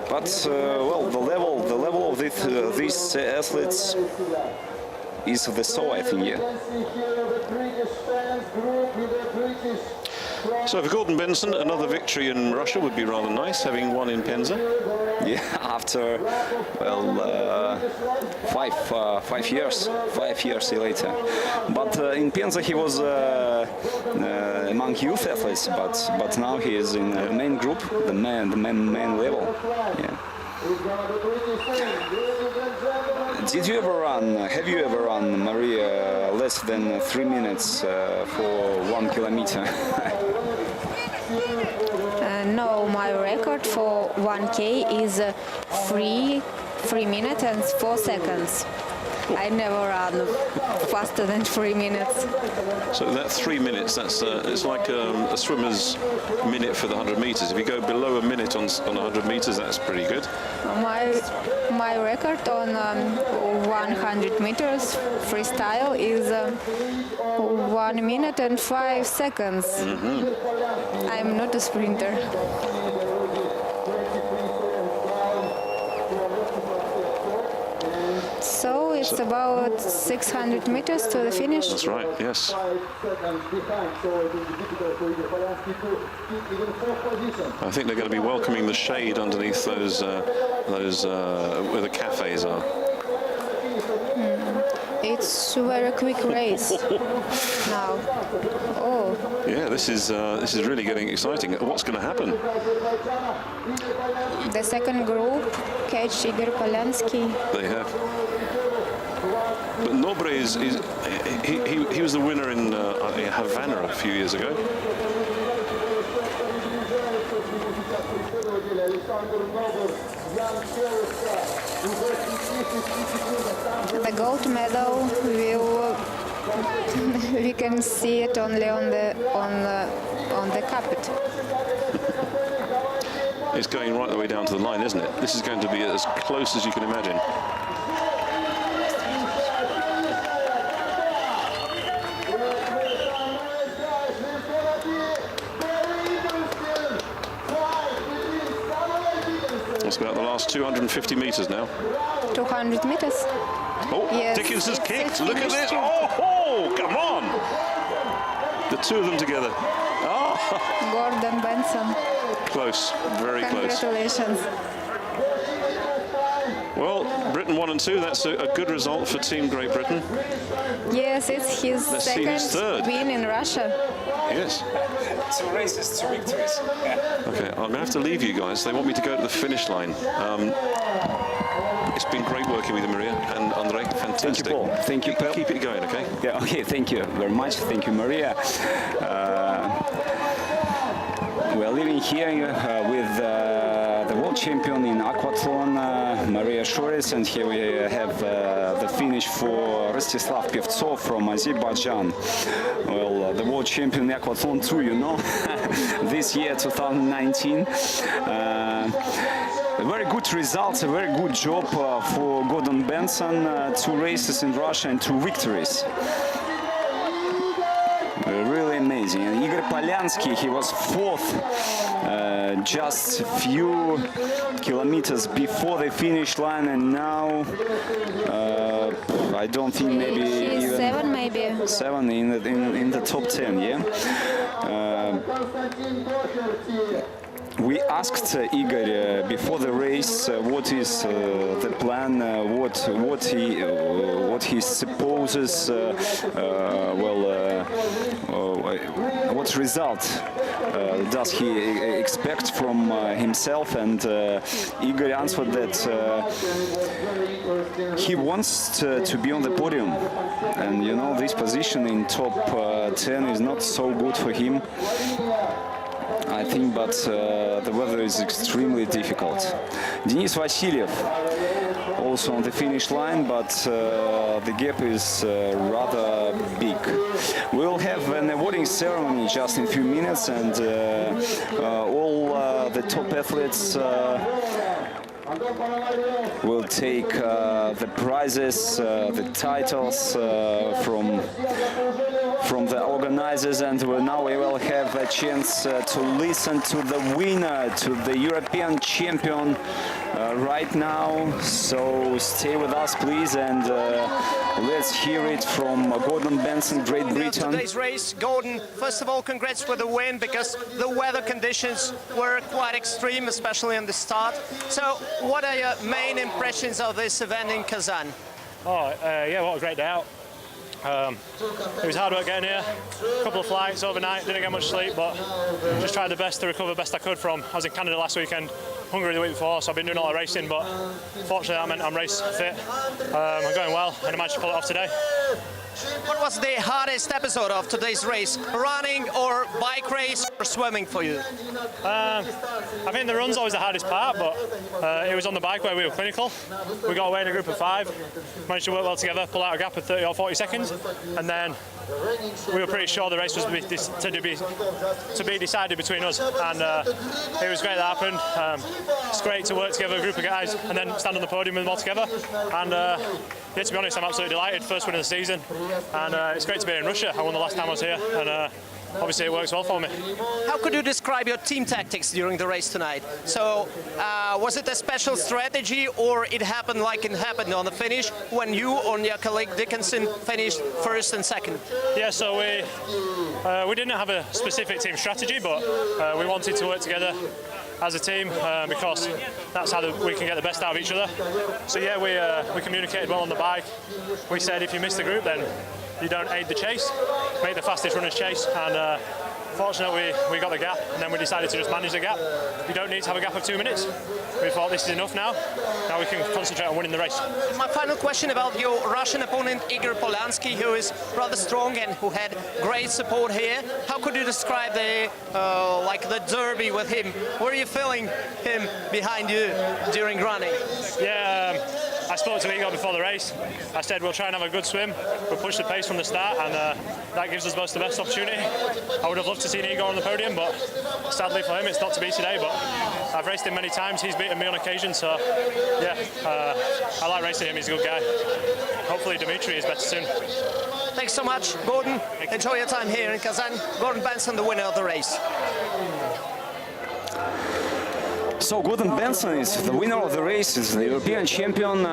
But well, the level of these athletes is the so, I think, yeah. So for Gordon Benson, another victory in Russia would be rather nice, having won in Penza. Yeah, after, well, 5 years later. But in Penza he was among youth athletes, but now he is in the main group, the main level. Yeah. Did you ever run? Have you ever run, Maria, less than 3 minutes for 1 kilometer? No, my record for 1K is 3 minutes and 4 seconds. I never run faster than 3 minutes. So that 3 minutes, that's it's like a swimmer's minute for the 100 meters. If you go below a minute on 100 meters, that's pretty good. My record on 100 meters freestyle is 1 minute and 5 seconds. Mm-hmm. I'm not a sprinter. So it's about 600 meters to the finish. That's right, yes. I think they're going to be welcoming the shade underneath those where the cafes are. It's a very quick race now. Oh. Yeah, this is really getting exciting. What's going to happen? The second group catch Igor Polyansky. They have. But Nobre he was the winner in Havana a few years ago. The gold medal we can see it only on the carpet. It's going right the way down to the line, isn't it? This is going to be as close as you can imagine. It's about the last 250 meters now. 200 meters. Oh, Yes, Dickens has it's kicked. a Look at this. finish. Oh, come on. The two of them together. Oh, Gordon Benson. close. Very close. Congratulations. Well, Britain 1 and 2. That's a good result for Team Great Britain. Yes, it's his Let's see second who's third. win in Russia. Yes. 2 races, 2 victories. Okay, I'm going to have to leave you guys. They want me to go to the finish line. It's been great working with you, Maria and Andrei. Fantastic. Thank you, Paul. Thank you, Paul. Keep it going, okay? Yeah, okay, thank you very much. Thank you, Maria. We're living here with the world champion in aquathlon, Maria Shores, and here we have the finish for Rostislav Pevtsov from Azerbaijan. Well, the world champion in aquathlon too, you know, this year, 2019. Very good results, a very good job for Gordon Benson. 2 races in Russia and 2 victories. Really amazing. And Igor Polyansky, he was 4th, just a few kilometers before the finish line, and now I don't think maybe He's even 7 maybe. 7 in the top 10. Yeah. We we asked Igor before the race what is the plan, what he supposes, what result does he expect from himself, and Igor answered that he wants to be on the podium, and you know, this position in top 10 is not so good for him, I think, but the weather is extremely difficult. Denis Vasiliev also on the finish line, but the gap is rather big. We will have an awarding ceremony just in a few minutes, and all the top athletes will take the prizes, the titles from the organizers, and now we will have a chance to listen to the winner, to the European champion right now. So stay with us, please, and let's hear it from Gordon Benson, Great Britain. Today's race, Gordon, first of all, congrats for the win, because the weather conditions were quite extreme, especially on the start. So what are your main impressions of this event in Kazan? Yeah, what a great day out. It was hard work getting here, a couple of flights overnight, didn't get much sleep, but just tried the best to recover best I could from. I was in Canada last weekend, Hungary the week before, so I've been doing all the racing, but fortunately that meant I'm race fit. I'm going well, and I managed to pull it off today. What was the hardest episode of today's race? Running or bike race or swimming for you? I think the run's always the hardest part, but it was on the bike where we were clinical. We got away in a group of 5, managed to work well together, pull out a gap of 30 or 40 seconds, and then we were pretty sure the race was to be decided between us, and it was great that happened. It's great to work together, a group of guys, and then stand on the podium with them all together. And yeah, to be honest, I'm absolutely delighted. First win of the season, and it's great to be in Russia. I won the last time I was here, and obviously it works well for me. How could you describe your team tactics during the race tonight? So was it a special strategy, or it happened like it happened on the finish when you or your colleague Dickinson finished first and second? Yeah, so we didn't have a specific team strategy, but we wanted to work together as a team because that's how we can get the best out of each other. So yeah, we communicated well on the bike. We said if you miss the group, then you don't aid the chase, make the fastest runners chase, and fortunately we got the gap, and then we decided to just manage the gap. You don't need to have a gap of 2 minutes. We thought this is enough now. Now we can concentrate on winning the race. My final question about your Russian opponent Igor Polyansky, who is rather strong and who had great support here. How could you describe the derby with him? Were you feeling him behind you during running? Yeah, I spoke to Igor before the race. I said we'll try and have a good swim. We'll push the pace from the start, and that gives us both the best opportunity. I would have loved to see Igor on the podium, but sadly for him, it's not to be today. But I've raced him many times. He's beaten me on occasion, so yeah, I like racing him. He's a good guy. Hopefully Dimitri is better soon. Thanks so much, Gordon. Enjoy your time here in Kazan. Gordon Benson, the winner of the race. So Gordon Benson is the winner of the race, is the European champion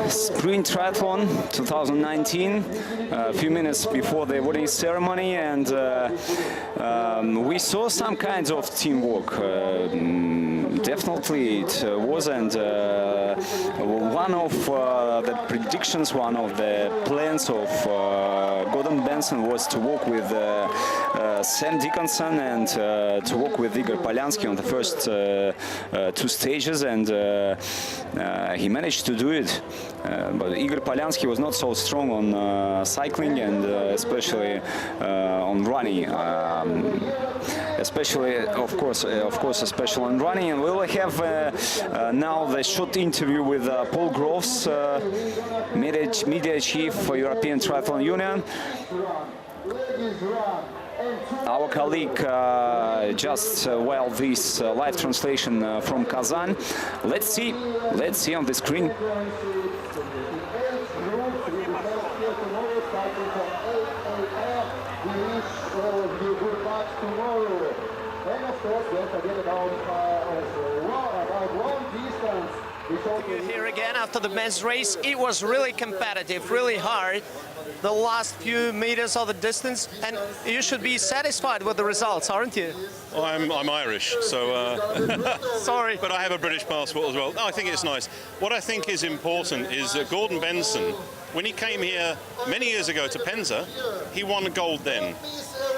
sprint triathlon 2019, a few minutes before the awarding ceremony, and we saw some kinds of teamwork. Definitely it was, and one of the predictions, one of the plans of Gordon Benson was to work with Sam Dickinson and to work with Igor Polyansky on the first 2 stages, and he managed to do it. But Igor Polyansky was not so strong on cycling and especially on running. Especially, of course, especially on running. And we will have now the short interview with Paul Groves, media chief for European Triathlon Union. Our colleague just while this live translation from Kazan. Let's see on the screen. Here again after the men's race, it was really competitive, really hard. the last few meters of the distance, and you should be satisfied with the results, aren't you? I'm Irish, so Sorry. but I have a British passport as well. No, I think it's nice. What I think is important is that Gordon Benson, when he came here many years ago to Penza, he won gold then.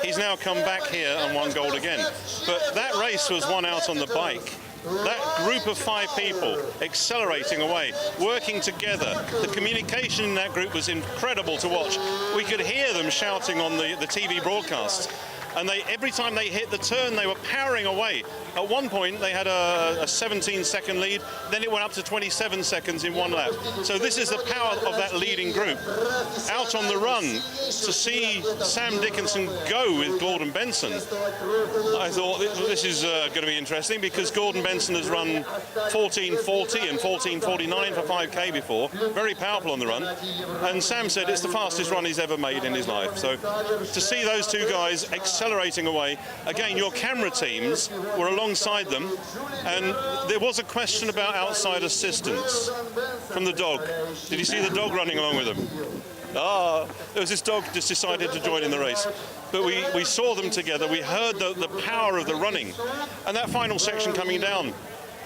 He's now come back here and won gold again. But that race was won out on the bike. That group of 5 people accelerating away, working together. The communication in that group was incredible to watch. We could hear them shouting on the TV broadcasts. And every time they hit the turn, they were powering away. At one point, they had a 17-second lead. Then it went up to 27 seconds in one lap. So this is the power of that leading group. Out on the run, to see Sam Dickinson go with Gordon Benson, I thought this is going to be interesting because Gordon Benson has run 14:40 and 14:49 for 5K before. Very powerful on the run. And Sam said it's the fastest run he's ever made in his life. So to see those two guys accelerating away, again, your camera teams were alongside them, and there was a question about outside assistance from the dog. Did you see the dog running along with them? There was this dog just decided to join in the race. But we saw them together, we heard the power of the running. And that final section coming down,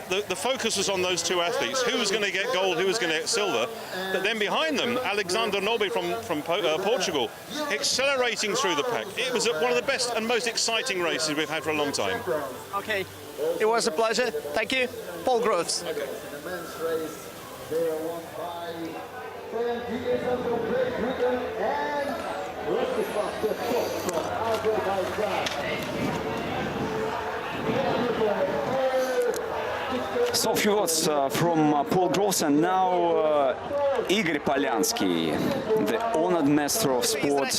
the focus was on those two athletes. Who was going to get gold, who was going to get silver? But then behind them, Alexander Nobbe from Portugal, accelerating through the pack. It was one of the best and most exciting races we've had for a long time. Okay, it was a pleasure. Thank you. Paul Groves. The men's race, they are won by Sam Dickinson from Great Britain and Rostislav Petkov from Azerbaijan. So few words from Paul Groves, and now Igor Polyansky, the honored master of sport,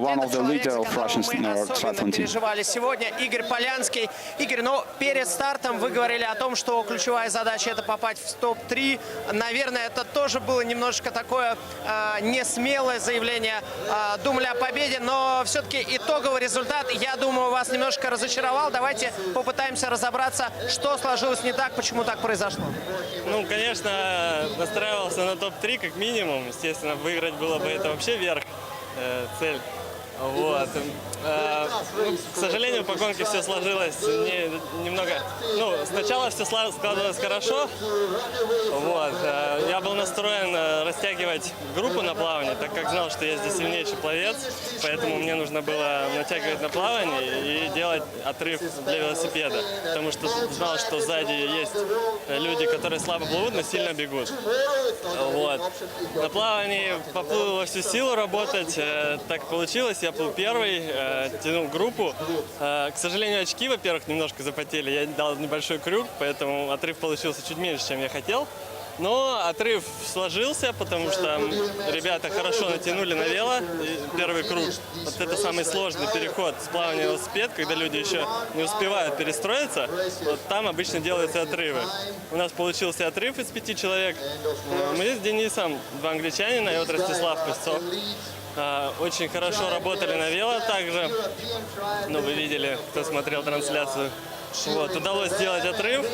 one of the leaders of Russian triathlon team. Переживали сегодня. Игорь Полянский. Игорь, но перед стартом вы говорили о том, что ключевая задача это попасть в топ-3. Наверное, это тоже было немножко такое несмелое заявление. Думали о победе, но все-таки итоговый результат, я думаю, вас немножко разочаровал. Давайте попытаемся разобраться, что сложилось не так, почему так произошло. Ну, конечно, настраивался на топ-3 как минимум. Естественно, выиграть было бы это вообще верх, цель. Вот. Ну, к сожалению, по гонке все сложилось немного... Ну, сначала все складывалось хорошо. Вот. Я был настроен растягивать группу на плавании, так как знал, что я здесь сильнейший пловец. Поэтому мне нужно было натягивать на плавании и делать отрыв для велосипеда. Потому что знал, что сзади есть люди, которые слабо плывут, но сильно бегут. Вот. На плавании поплыл во всю силу работать. Так получилось. Я плыл первый, тянул группу. К сожалению, очки, во-первых, немножко запотели. Я дал небольшой крюк, поэтому отрыв получился чуть меньше, чем я хотел. Но отрыв сложился, потому что ребята хорошо натянули на вело. И первый круг. Вот это самый сложный переход с плавания на велосипед, когда люди еще не успевают перестроиться. Вот там обычно делаются отрывы. У нас получился отрыв из 5 человек. Мы с Денисом, 2 англичанина, и вот Ростислав Песцов. Очень хорошо работали на вело также. Ну, вы видели, кто смотрел трансляцию. Вот, удалось сделать отрыв.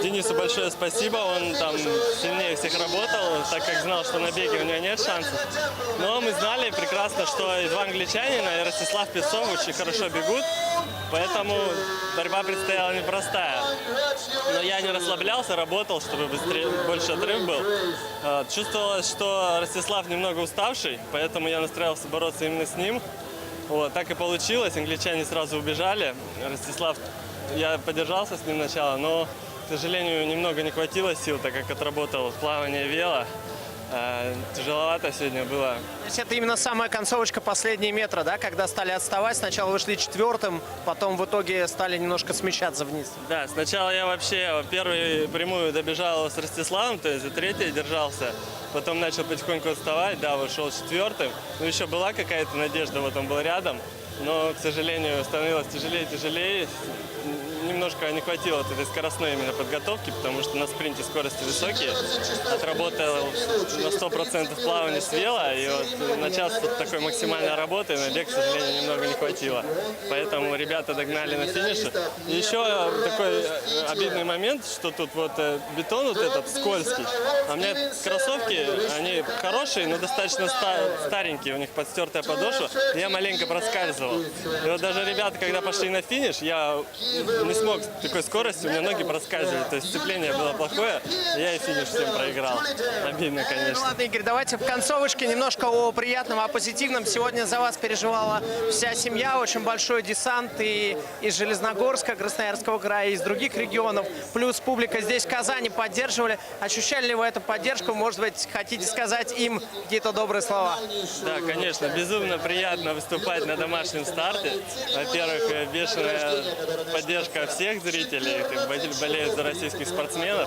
Денису большое спасибо, он там сильнее всех работал, так как знал, что на беге у него нет шансов. Но мы знали прекрасно, что и 2 англичанина, и Ростислав Песцов очень хорошо бегут, поэтому борьба предстояла непростая. Но я не расслаблялся, работал, чтобы быстрее, больше отрыв был. Чувствовалось, что Ростислав немного уставший, поэтому я настраивался бороться именно с ним. Вот, так и получилось, англичане сразу убежали. Ростислав, я подержался с ним сначала, но, к сожалению, немного не хватило сил, так как отработал плавание вело. Тяжеловато сегодня было. То есть это именно самая концовочка, последние метры, да, когда стали отставать, сначала вышли 4-м, потом в итоге стали немножко смещаться вниз. Да, сначала я вообще первую прямую добежал с Ростиславом, то есть за 3-й держался, потом начал потихоньку отставать, да, вышел 4-м, но еще была какая-то надежда, вот он был рядом. но, к сожалению, становилось тяжелее и тяжелее. Немножко не хватило вот этой скоростной именно подготовки, потому что на спринте скорости высокие. Отработал на 100% плавание с вело, и вот на час вот такой максимальной работы на бег, к сожалению, немного не хватило. Поэтому ребята догнали на финише. И еще такой обидный момент, что тут вот бетон вот этот скользкий. А у меня кроссовки, они хорошие, но достаточно старенькие, у них подстертая подошва. Я маленько проскальзывал. И вот даже ребята, когда пошли на финиш, я не смог с такой скоростью, у меня ноги проскальзывали, то есть сцепление было плохое, я и финиш всем проиграл. Обидно, конечно. Ладно, Игорь, давайте в концовочке немножко о приятном, о позитивном. Сегодня за вас переживала вся семья, очень большой десант и из Железногорска, Красноярского края, и из других регионов. Плюс публика здесь, в Казани, поддерживали. Ощущали ли вы эту поддержку? Может быть, хотите сказать им какие-то добрые слова? Да, конечно, безумно приятно выступать на домашнем старте. Во-первых, бешеная поддержка всех зрителей, болеют за российских спортсменов.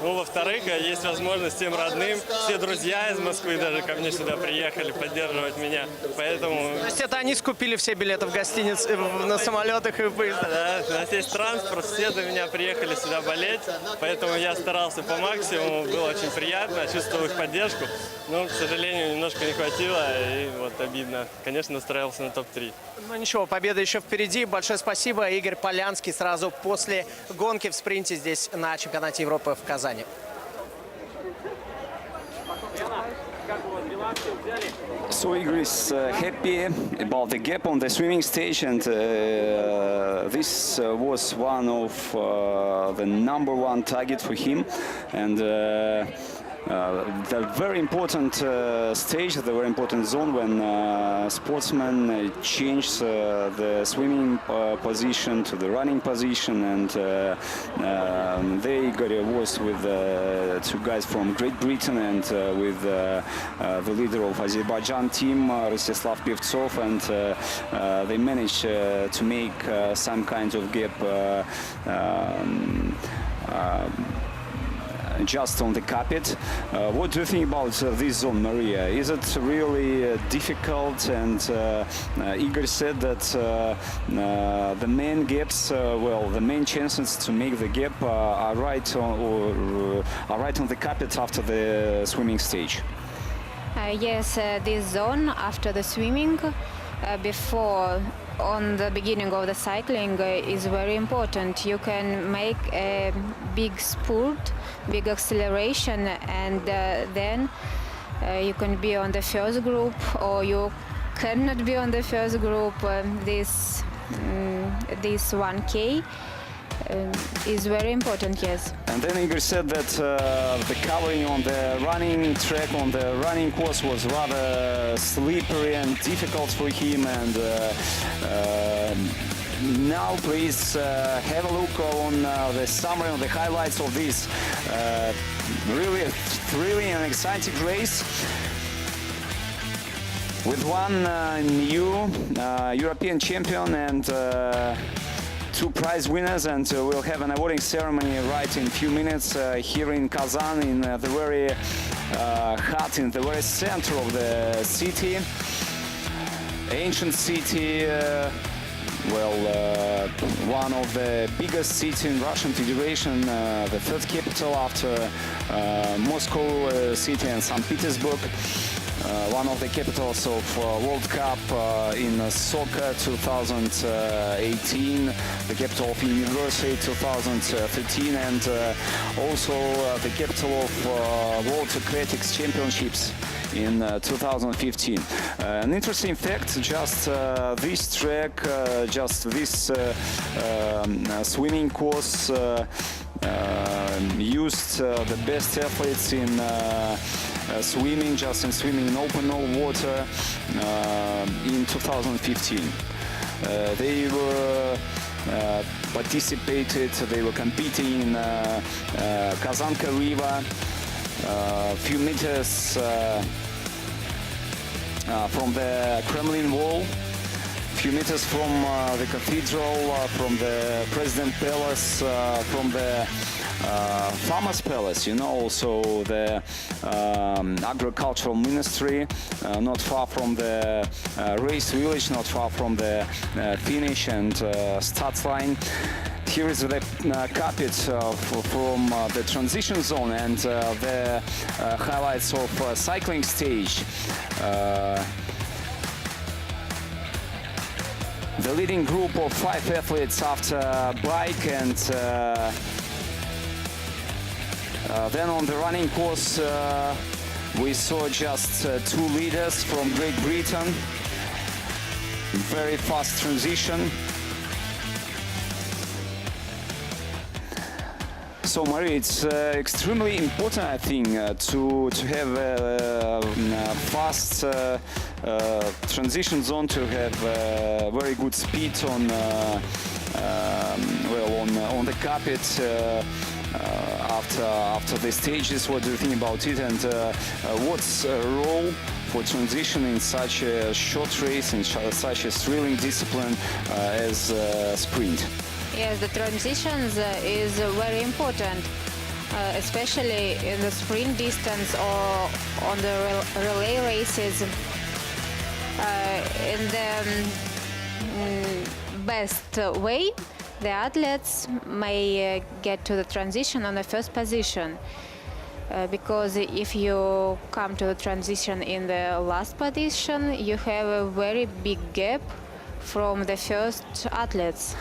Ну, во-вторых, есть возможность всем родным, все друзья из Москвы даже ко мне сюда приехали поддерживать меня. Поэтому... То есть это они скупили все билеты в гостинице, на самолетах и в поездах? Да, у нас есть транспорт, все до меня приехали сюда болеть, поэтому я старался по максимуму, было очень приятно, чувствовал их поддержку, но, к сожалению, немножко не хватило, и вот обидно. Конечно, настраивался на топ-3. Ну ничего, победа еще впереди. Большое спасибо. Игорь Полянский сразу после гонки в спринте здесь на чемпионате Европы в Казани. So Igor is happy about the gap on the swimming stage, and this was one of the #1 target for him, and the very important stage, the very important zone when sportsmen change the swimming position to the running position, and they got a was with two guys from Great Britain and with the leader of Azerbaijan team, Rostislav Pevtsov, and they managed to make some kind of gap just on the carpet. What do you think about this zone, Maria? Is it really difficult? And Igor said that the main gaps, well, the main chances to make the gap are right on the carpet after the swimming stage. Yes, this zone after the swimming, before on the beginning of the cycling is very important. You can make a big spurt, big acceleration, and then you can be on the first group, or you cannot be on the first group. This 1K is very important, yes. And then Igor said that the covering on the running track, on the running course, was rather slippery and difficult for him. And now please have a look on the summary, on the highlights of this really thrilling and exciting race. With one new European champion and two prize winners, and we'll have an awarding ceremony right in a few minutes here in Kazan, in the very heart, in the very center of the city, ancient city, one of the biggest cities in Russian Federation, the third capital after Moscow city and St. Petersburg. One of the capitals of World Cup in soccer 2018, the capital of University 2013, and also the capital of World Athletics Championships in 2015. An interesting fact, just this track, just this swimming course used the best athletes in swimming, just in swimming in open water in 2015. They were participated, they were competing in Kazanka River, a few meters from the Kremlin wall, few meters from the cathedral, from the President Palace, from the Farmers Palace, also the agricultural ministry, not far from the race village, not far from the finish and start line. Here is the carpet from the transition zone and the highlights of cycling stage. The leading group of 5 athletes after bike, and then on the running course we saw just 2 leaders from Great Britain. Very fast transition. So, Marie, it's extremely important, I think, to have a fast transition zone, to have very good speed on on the carpet after the stages. What do you think about it, and what's a role for transition in such a short race, in such a thrilling discipline as sprint? Yes, the transitions is very important, especially in the sprint distance or on the relay races. In the best way, the athletes may get to the transition on the first position. Because if you come to the transition in the last position, you have a very big gap from the first athletes.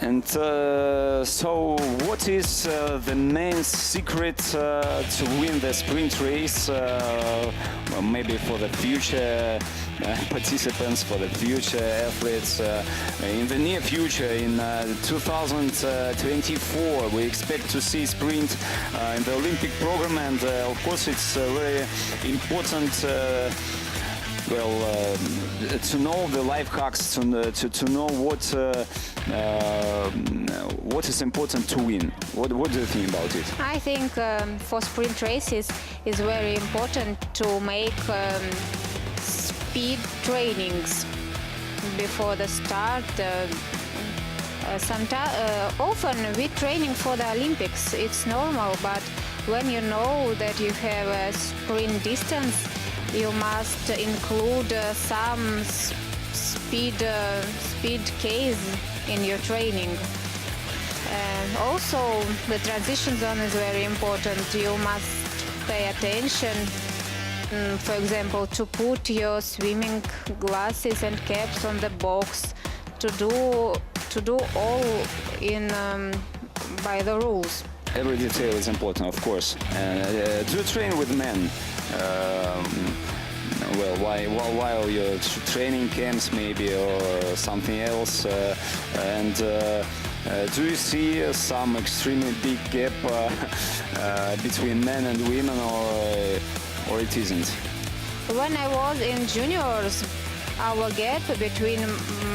And so what is the main secret to win the sprint race, maybe for the future participants, for the future athletes? In the near future, in 2024, we expect to see sprint in the Olympic program, and of course it's very important to know the life hacks, to know what is important to win. What do you think about it? I think for sprint races it's very important to make speed trainings before the start. Often we training for the Olympics, it's normal, but when you know that you have a sprint distance, you must include some speed case in your training. And also the transition zone is very important. You must pay attention, for example, to put your swimming glasses and caps on the box, to do all in by the rules. Every detail is important, of course. Do you train with men? While you're training camps, maybe, or something else, and do you see some extremely big gap between men and women, or it isn't? When I was in juniors, our gap between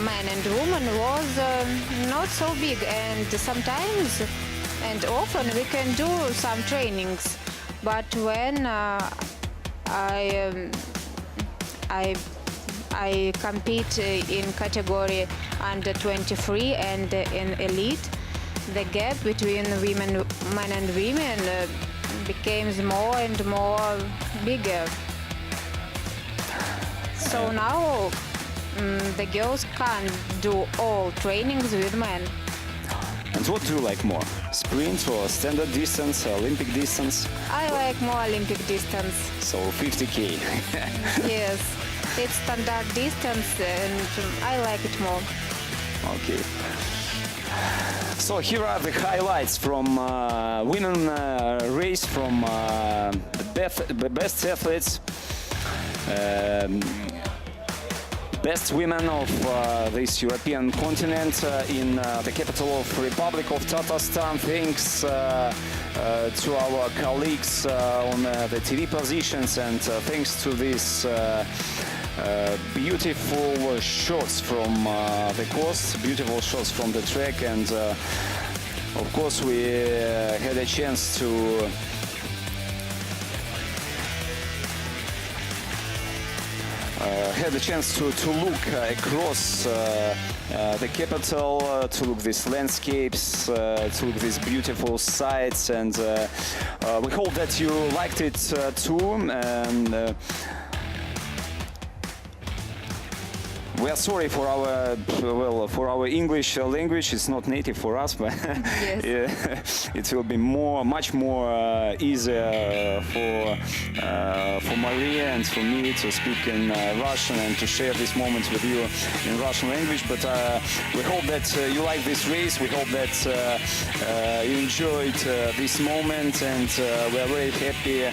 men and women was not so big, and sometimes and often we can do some trainings. But when I compete in category under 23 and in elite, the gap between men and women becomes more and more bigger. So now the girls can't do all trainings with men. And what do you like more? Sprint or standard distance, Olympic distance? I like more Olympic distance. So 50K. Yes, it's standard distance and I like it more. Okay. So here are the highlights from women race, from the best athletes, best women of this European continent in the capital of Republic of Tatarstan. Thanks to our colleagues on the TV positions, and thanks to these beautiful shots from the coast, beautiful shots from the track, and of course we had a chance had a chance to look across the capital, to look these landscapes, to look these beautiful sights, and we hope that you liked it too. And we are sorry for our English language. It's not native for us, but it will be much more easier for Maria and for me to speak in Russian and to share this moment with you in Russian language. But we hope that you like this race. We hope that you enjoyed this moment, and we are very happy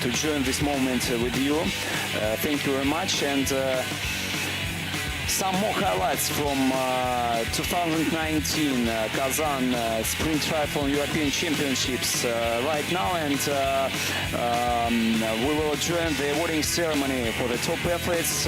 to join this moment with you. Thank you very much. And some more highlights from 2019 Kazan Sprint Triathlon European Championships right now, and we will join the awarding ceremony for the top athletes.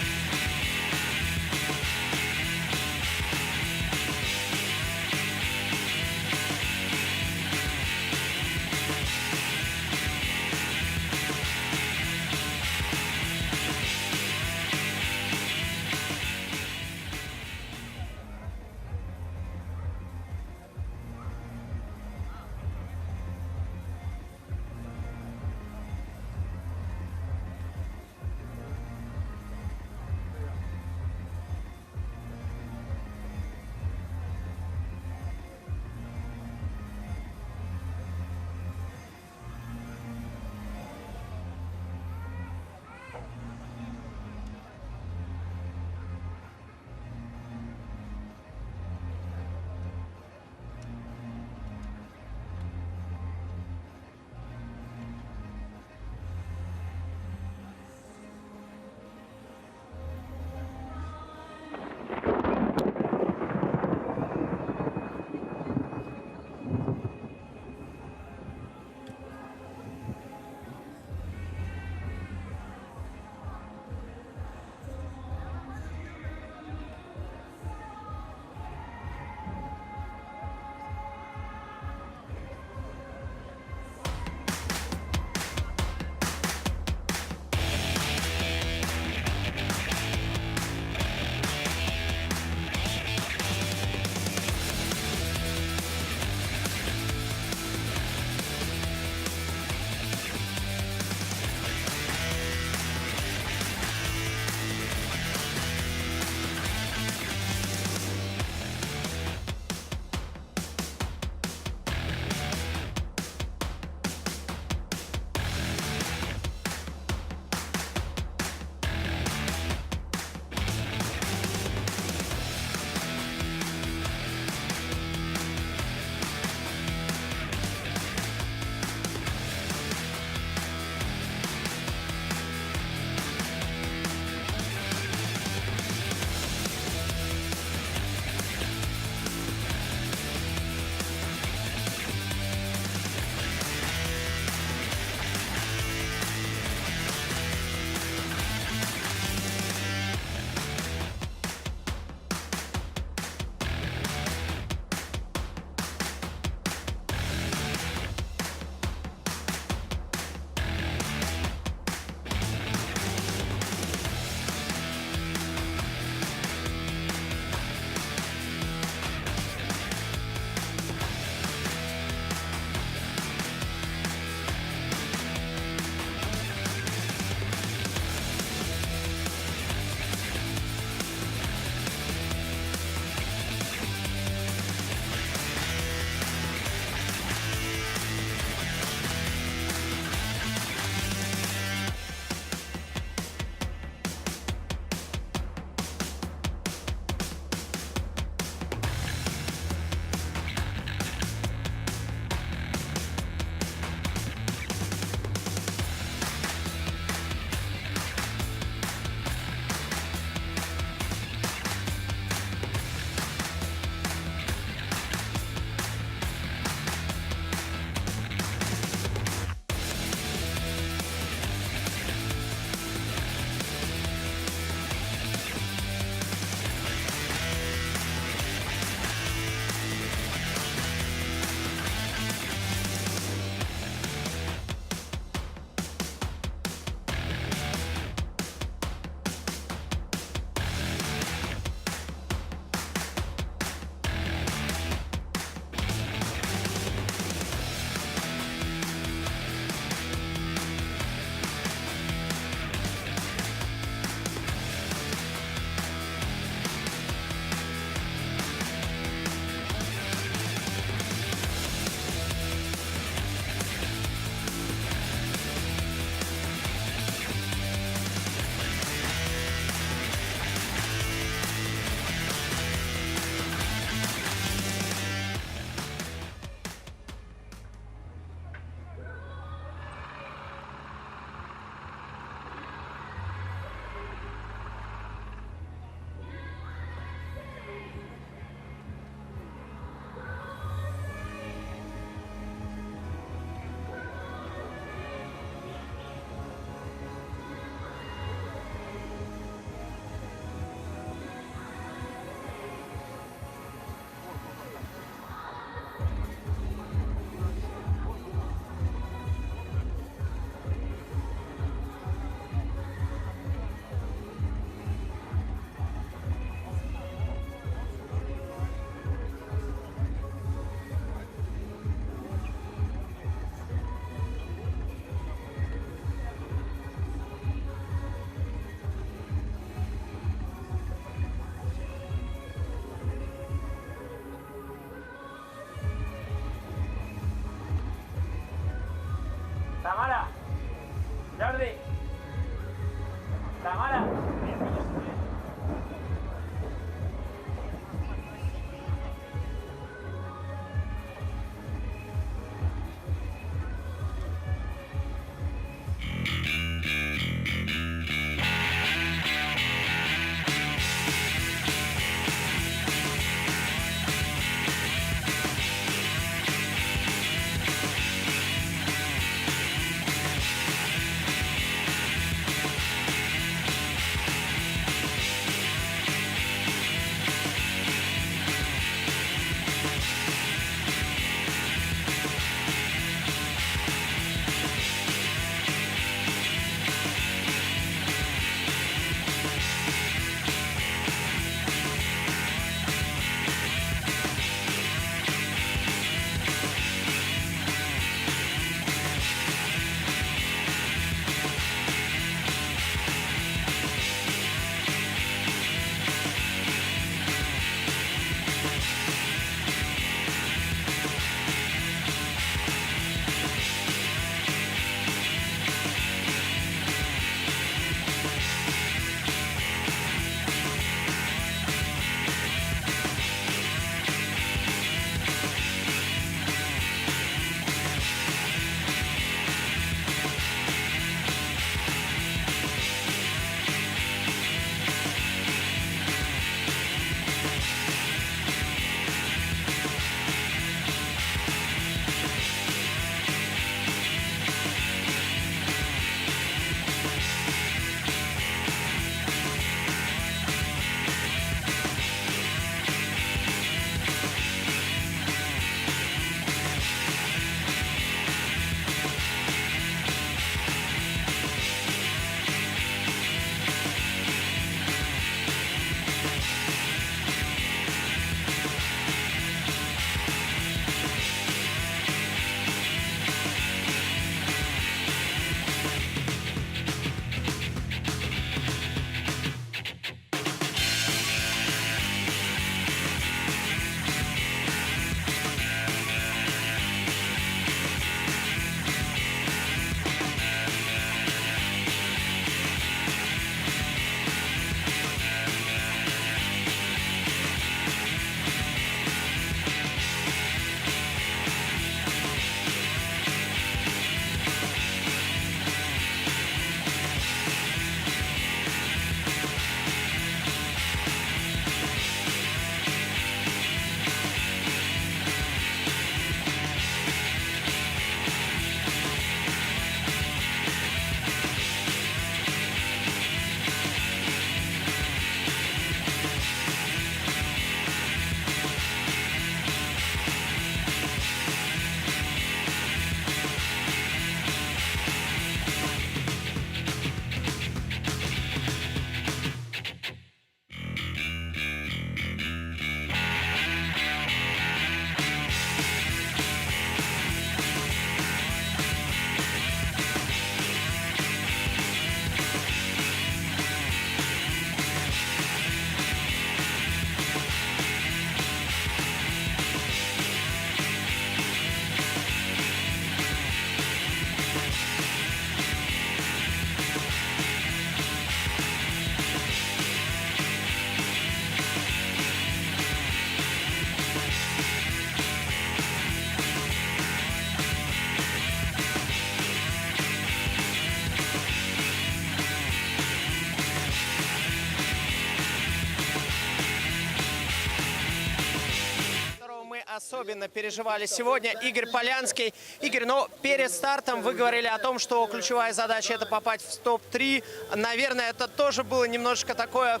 особенно переживали сегодня. Игорь Полянский. Игорь, но перед стартом вы говорили о том, что ключевая задача – это попасть в топ-3. Наверное, это тоже было немножко такое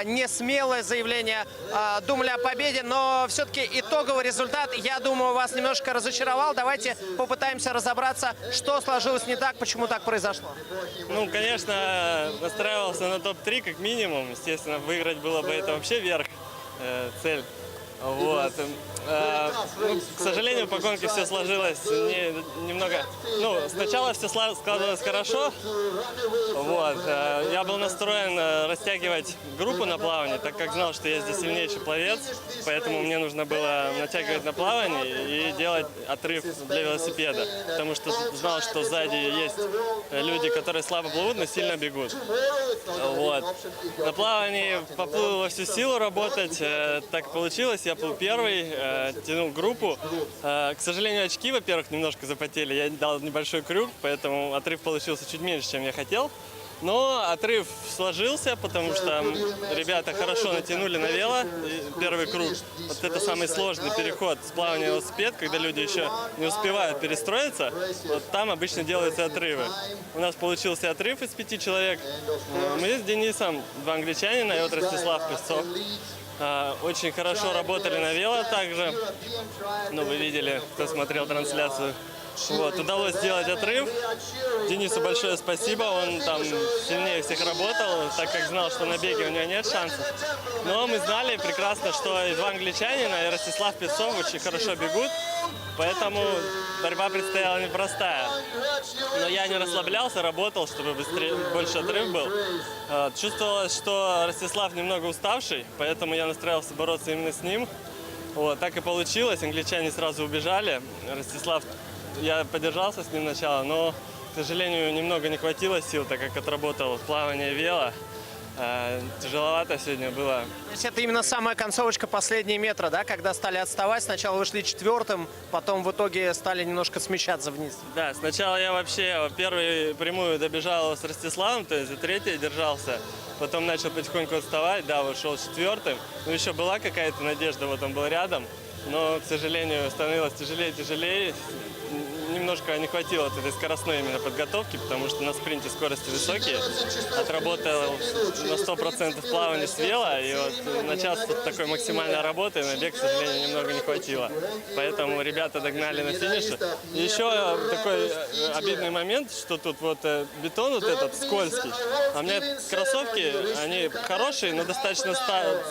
несмелое заявление. Думали о победе, но все-таки итоговый результат, я думаю, вас немножко разочаровал. Давайте попытаемся разобраться, что сложилось не так, почему так произошло. Ну, конечно, настраивался на топ-3 как минимум. Естественно, выиграть было бы это вообще верх, цель. Вот. Ну, к сожалению, по гонке все сложилось немного... Ну, сначала все складывалось хорошо. Вот. Я был настроен растягивать группу на плавании, так как знал, что я здесь сильнейший пловец. Поэтому мне нужно было натягивать на плавании и делать отрыв для велосипеда. Потому что знал, что сзади есть люди, которые слабо плывут, но сильно бегут. Вот. На плавании поплыл во всю силу работать. Так получилось. Я плыл первый, тянул группу. К сожалению, очки, во-первых, немножко запотели. Я дал небольшой крюк, поэтому отрыв получился чуть меньше, чем я хотел. Но отрыв сложился, потому что ребята хорошо натянули на вело первый круг. Вот это самый сложный переход с плавания на велосипед, когда люди еще не успевают перестроиться. Вот там обычно делаются отрывы. У нас получился отрыв из 5 человек. Мы с Денисом, 2 англичанина, и вот Ростислав Песцов. Очень хорошо работали на вело также. Ну, вы видели, кто смотрел трансляцию. Вот, удалось сделать отрыв. Денису большое спасибо, он там сильнее всех работал, так как знал, что на беге у него нет шансов. Но мы знали прекрасно, что и 2 англичанина, и Ростислав Песцов очень хорошо бегут, поэтому борьба предстояла непростая. Но я не расслаблялся, работал, чтобы быстрее, больше отрыв был. Чувствовалось, что Ростислав немного уставший, поэтому я настраивался бороться именно с ним. Вот, так и получилось, англичане сразу убежали. Ростислав, я подержался с ним сначала, но, к сожалению, немного не хватило сил, так как отработал плавание вело. Тяжеловато сегодня было. То есть это именно самая концовочка, последние метры, да, когда стали отставать? Сначала вышли 4-м, потом в итоге стали немножко смещаться вниз. Да, сначала я вообще первую прямую добежал с Ростиславом, то есть за 3-й держался. Потом начал потихоньку отставать, да, вот шел 4-м. Ну, еще была какая-то надежда, вот он был рядом. Но, к сожалению, становилось тяжелее и тяжелее. Немножко не хватило этой скоростной именно подготовки, потому что на спринте скорости высокие. Отработал на 100% плавание с вело, и вот на час такой максимальной работы на бег, к сожалению, немного не хватило. Поэтому ребята догнали на финише. И еще такой обидный момент, что тут вот бетон вот этот скользкий. А у меня кроссовки, они хорошие, но достаточно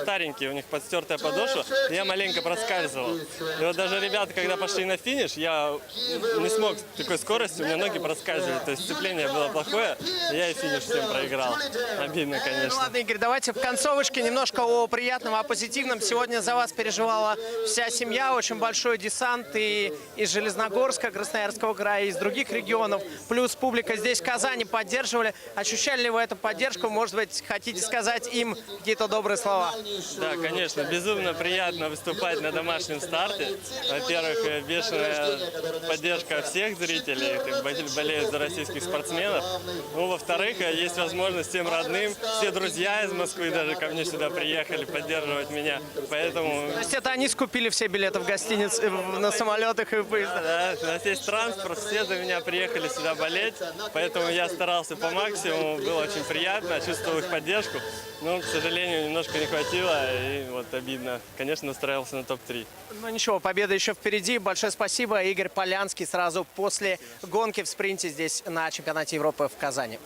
старенькие, у них подстертая подошва, и я маленько проскальзывал. И вот даже ребята, когда пошли на финиш, я не смог с такой скоростью, у меня ноги проскальзывали, то есть сцепление было плохое, и я и финиш всем проиграл. Обидно, конечно. Ну ладно, Игорь, давайте в концовочке немножко о приятном, о позитивном. Сегодня за вас переживала вся семья, очень большой десант и из Железногорска, Красноярского края, и из других регионов. Плюс публика здесь, в Казани, поддерживали. Ощущали ли вы эту поддержку? Может быть, хотите сказать им какие-то добрые слова? Да, конечно, безумно приятно выступать на домашнем старте. Во-первых, бешеная поддержка всех зрителей, болеют за российских спортсменов. Ну, во-вторых, есть возможность всем родным, все друзья из Москвы даже ко мне сюда приехали поддерживать меня. Поэтому... То есть это они скупили все билеты в гостинице, на самолетах и в поездах? Да, у нас есть транспорт, все за меня приехали сюда болеть, поэтому я старался по максимуму, было очень приятно, чувствовал их поддержку. Но, к сожалению, немножко не хватило, и вот обидно. Конечно, настраивался на топ-3. Ну ничего, победа еще впереди. Большое спасибо. Игорь Полянский сразу после гонки в спринте здесь на чемпионате Европы в Казани.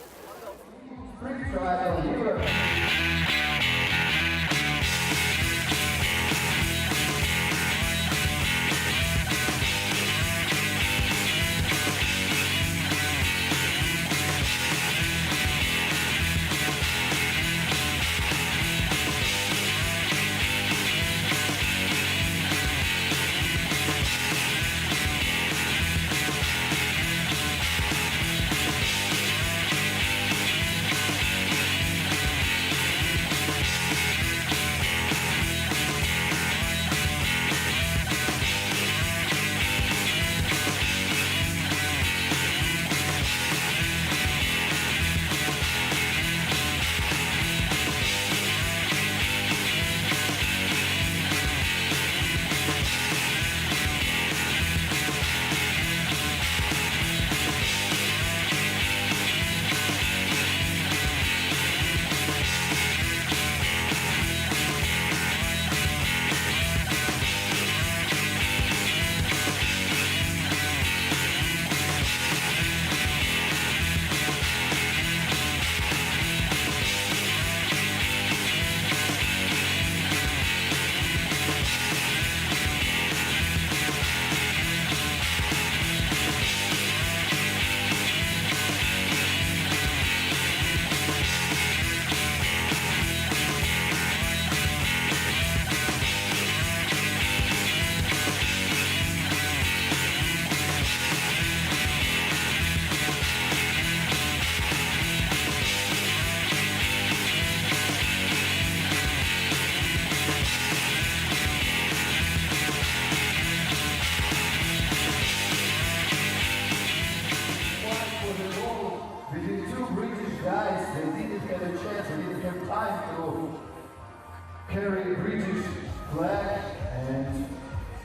British flag, and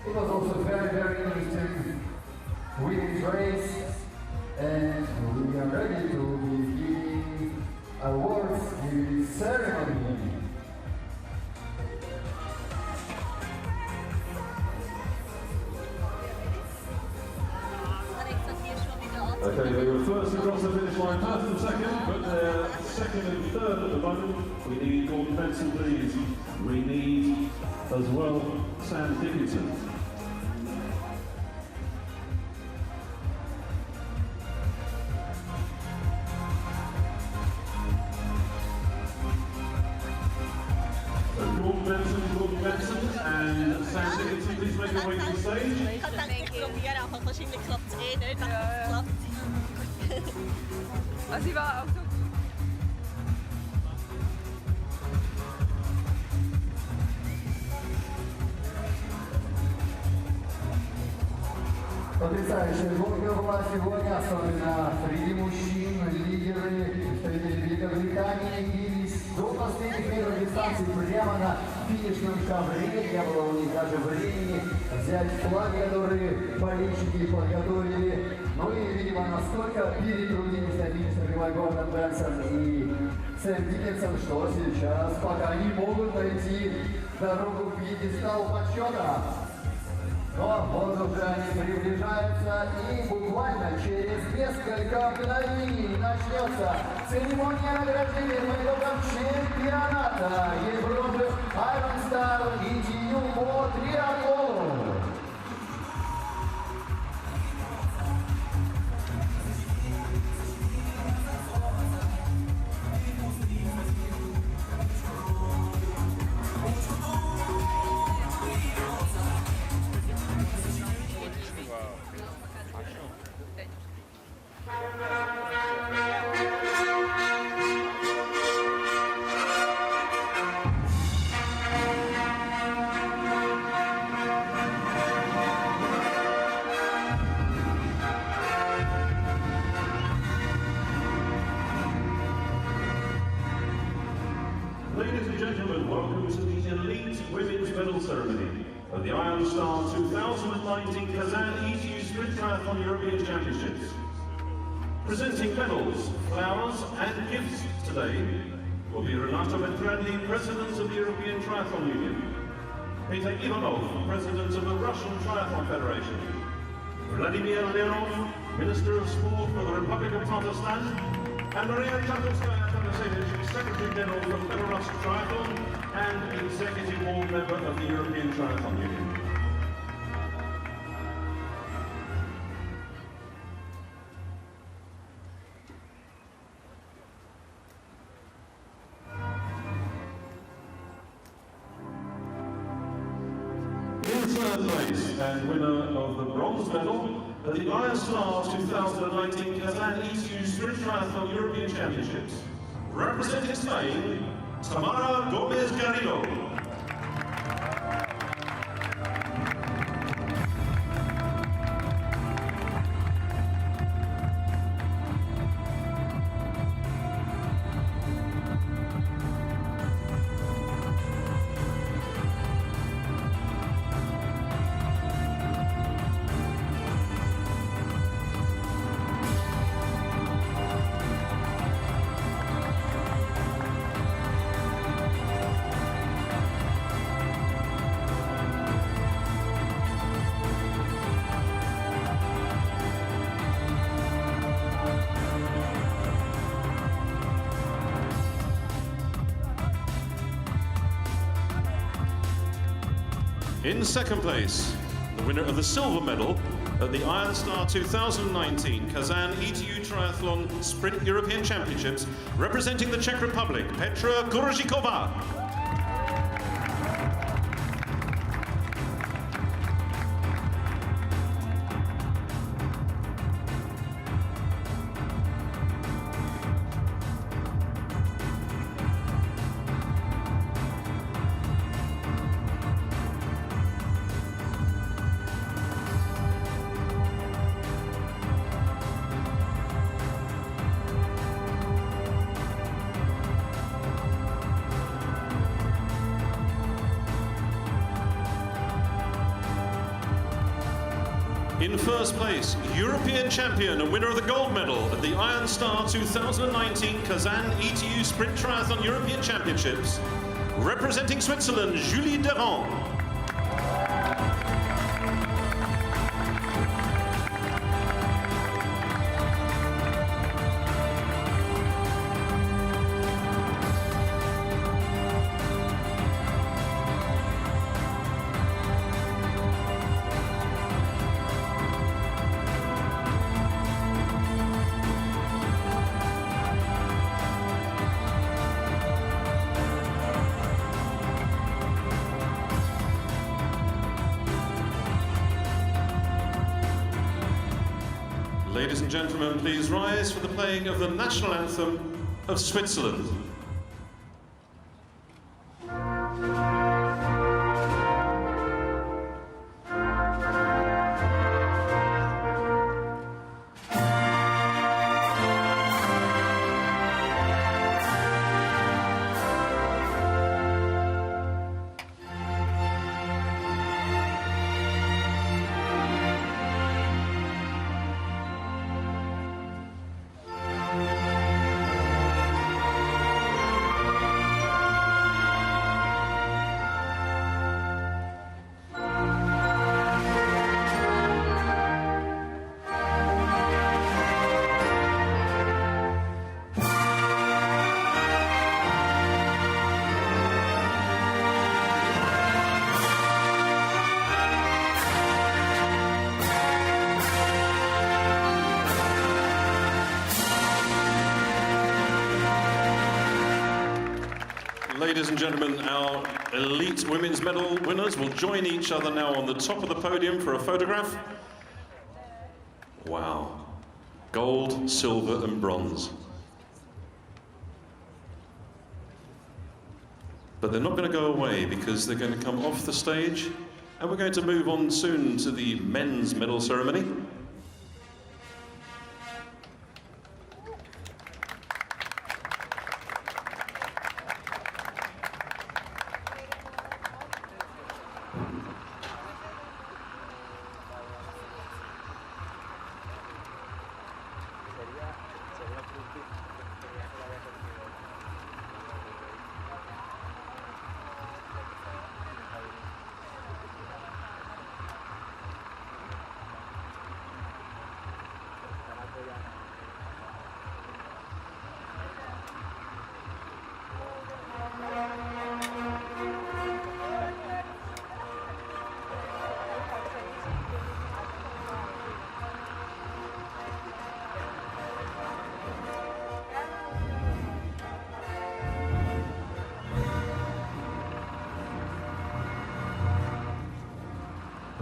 it was also very, very interesting women's race, and we are ready to be giving awards in ceremony. Okay, they were first across the finish line, first and second, but they're second and third at the moment. We need Gordon Benson, please. We need as well Sam Dickinson. So Gordon Benson and Sam Dickinson, please make your way to the stage. Ik had het proberen, maar waarschijnlijk klopt het één. Ik dacht het klopt. Maar sie war auch so gut. Потрясающая гонка была сегодня, особенно среди мужчин, лидеры, представители Великобритании бились до последних метров дистанции прямо на финишном ковре. Не было у них даже времени взять флаги, которые болельщики подготовили. Ну и, видимо, настолько перетрудились на финишной прямой Гордон Бенсон и Сэм Диккенсон, что сейчас пока не могут найти дорогу к пьедесталу подсчета. Но вот уже они приближаются, и буквально через несколько мгновений начнется церемония награждения по итогам чемпионата Европы Iron Star ETU по триатлону. Ladies and gentlemen, welcome to the elite women's medal ceremony of the Iron Star 2019 Kazan ETU Sprint Triathlon European Championships. Presenting medals, flowers and gifts today will be Renata Medvradny, President of the European Triathlon Union, Peter Ivanov, President of the Russian Triathlon Federation, Vladimir Lerov, Minister of Sport for the Republic of Tatarstan, and Maria Tatarskaya Tanasevich, Secretary General for Belarus Triathlon and Executive Board Member of the European Triathlon Union. In third place and winner of the bronze medal at the Iron Star 2019 Kazan ETU Sprint Triathlon European Championships, representing Spain, Tamara Gomez Garrido. In second place, the winner of the silver medal at the Iron Star 2019 Kazan ETU Triathlon Sprint European Championships, representing the Czech Republic, Petra Kurzikova. In first place, European champion and winner of the gold medal at the Iron Star 2019 Kazan ETU Sprint Triathlon European Championships, representing Switzerland, Julie Derand. Ladies and gentlemen, please rise for the playing of the national anthem of Switzerland. Ladies and gentlemen, our elite women's medal winners will join each other now on the top of the podium for a photograph. Wow. Gold, silver and bronze. But they're not going to go away because they're going to come off the stage and we're going to move on soon to the men's medal ceremony.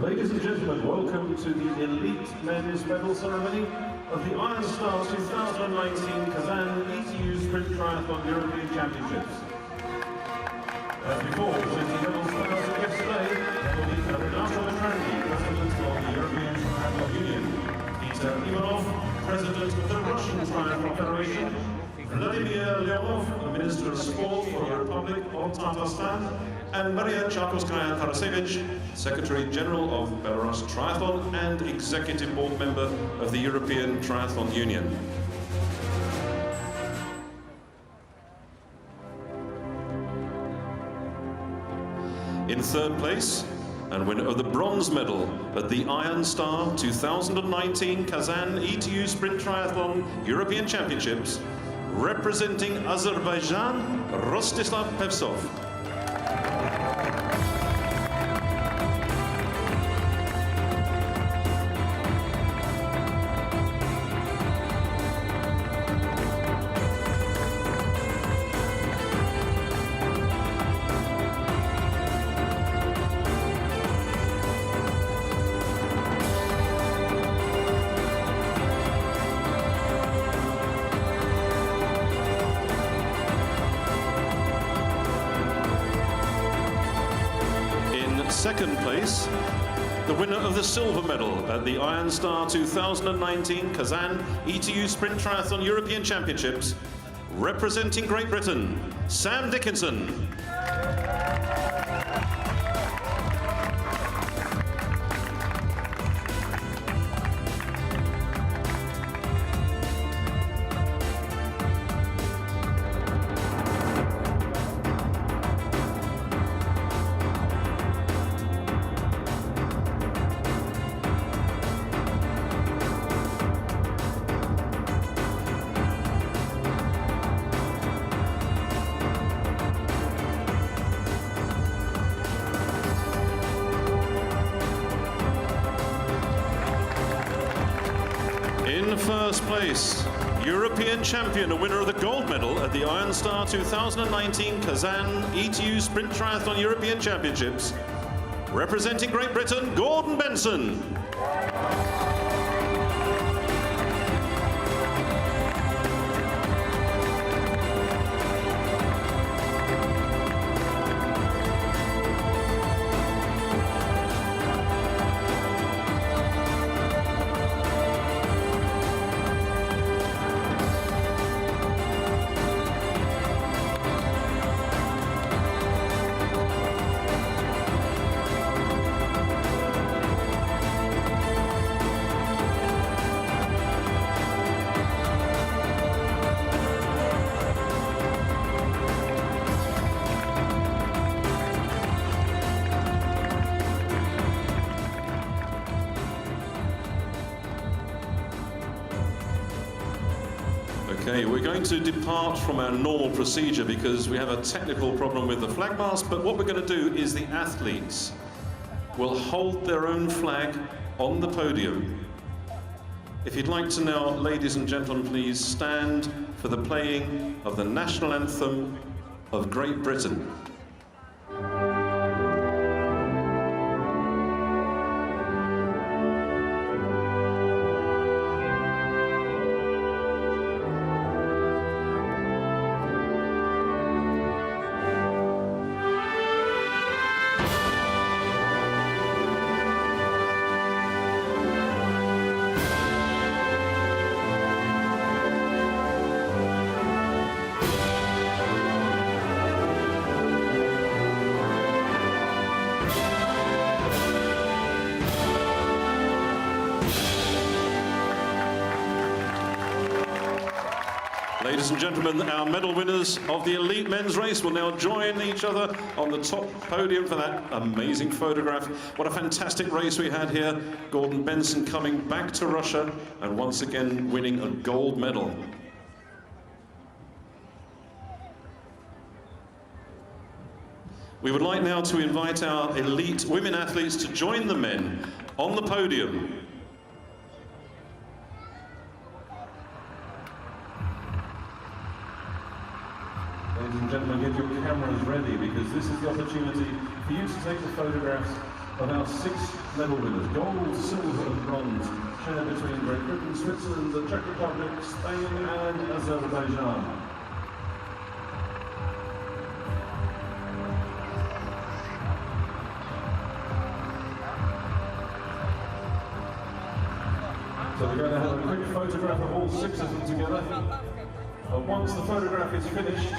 Ladies and gentlemen, welcome to the elite men's medal ceremony of the Iron Star 2019 Kazan ETU Sprint Triathlon European Championships. As before, presenting medals started yesterday will be Renato Petranghi, President of the European Triathlon Union, Peter Ivanov, President of the Russian Triathlon Federation, Vladimir Leonov, the Minister of Sport for the Republic of Tatarstan, and Maria Charkovskaya-Tarasevich, Secretary General of Belarus Triathlon and Executive Board Member of the European Triathlon Union. In third place, and winner of the bronze medal at the Iron Star 2019 Kazan ETU Sprint Triathlon European Championships, representing Azerbaijan, Rostislav Pevsov. Second place, the winner of the silver medal at the Iron Star 2019 Kazan ETU Sprint Triathlon European Championships, representing Great Britain, Sam Dickinson. In first place, European champion, a winner of the gold medal at the Iron Star 2019 Kazan ETU Sprint Triathlon European Championships, representing Great Britain, Gordon Benson. Okay, we're going to depart from our normal procedure because we have a technical problem with the flag mast, but what we're going to do is the athletes will hold their own flag on the podium. If you'd like to now, ladies and gentlemen, please stand for the playing of the national anthem of Great Britain. Ladies and gentlemen, our medal winners of the elite men's race will now join each other on the top podium for that amazing photograph. What a fantastic race we had here. Gordon Benson coming back to Russia and once again winning a gold medal. We would like now to invite our elite women athletes to join the men on the podium. Ladies and gentlemen, get your cameras ready because this is the opportunity for you to take the photographs of our 6 medal winners. Gold, silver and bronze, shared between Great Britain, Switzerland, the Czech Republic, Spain and Azerbaijan. So we're going to have a quick photograph of all 6 of them together. But once the photograph is finished,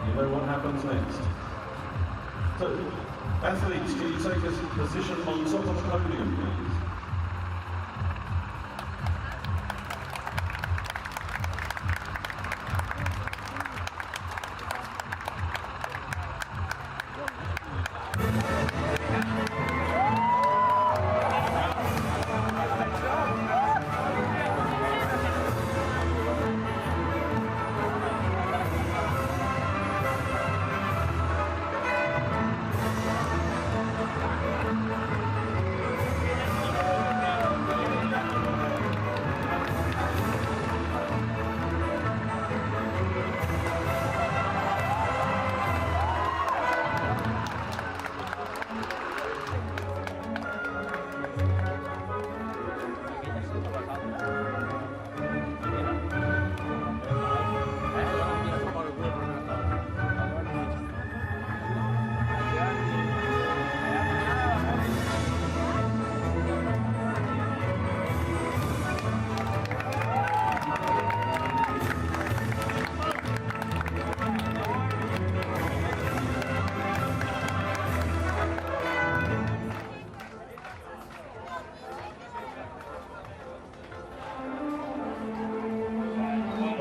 you know what happens next. So, athletes, can you take a position on top of the podium, please?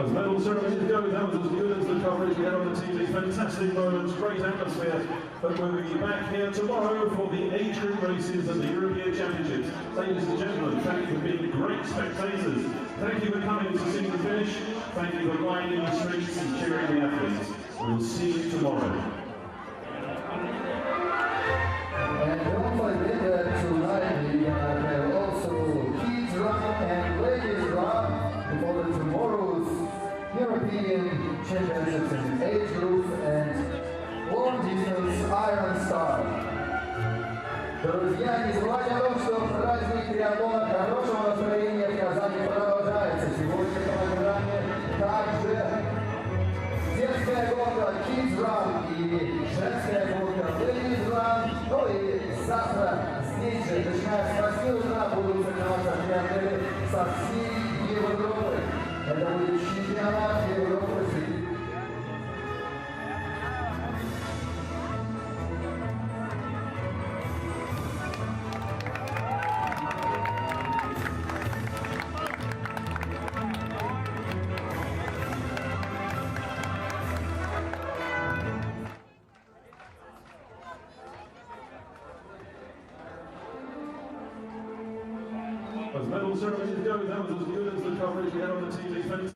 As medal ceremonies go, that was as good as the coverage we had on the TV. Fantastic moments, great atmosphere. But we'll be back here tomorrow for the age group races at the European Championships. Ladies and gentlemen, thank you for being great spectators. Thank you for coming to see the finish. Thank you for lining the streets and cheering the athletes. We'll see you tomorrow. And don't forget that tonight we're gonna have also kids running. Championships in age groups and long distance Iron Star. Друзья, не забывайте о том, что праздник триатлона хорошего настроения в Казани продолжается. Сегодня в программе также детская гонка Kids Run и женская гонка Ladies Run. Ну и завтра здесь же, начиная с 8 утра, будут соревноваться триатлеты со всей Европы. Это будет чемпионат Европы среди. As medal ceremonies go, that was as good as the coverage we had on the TV.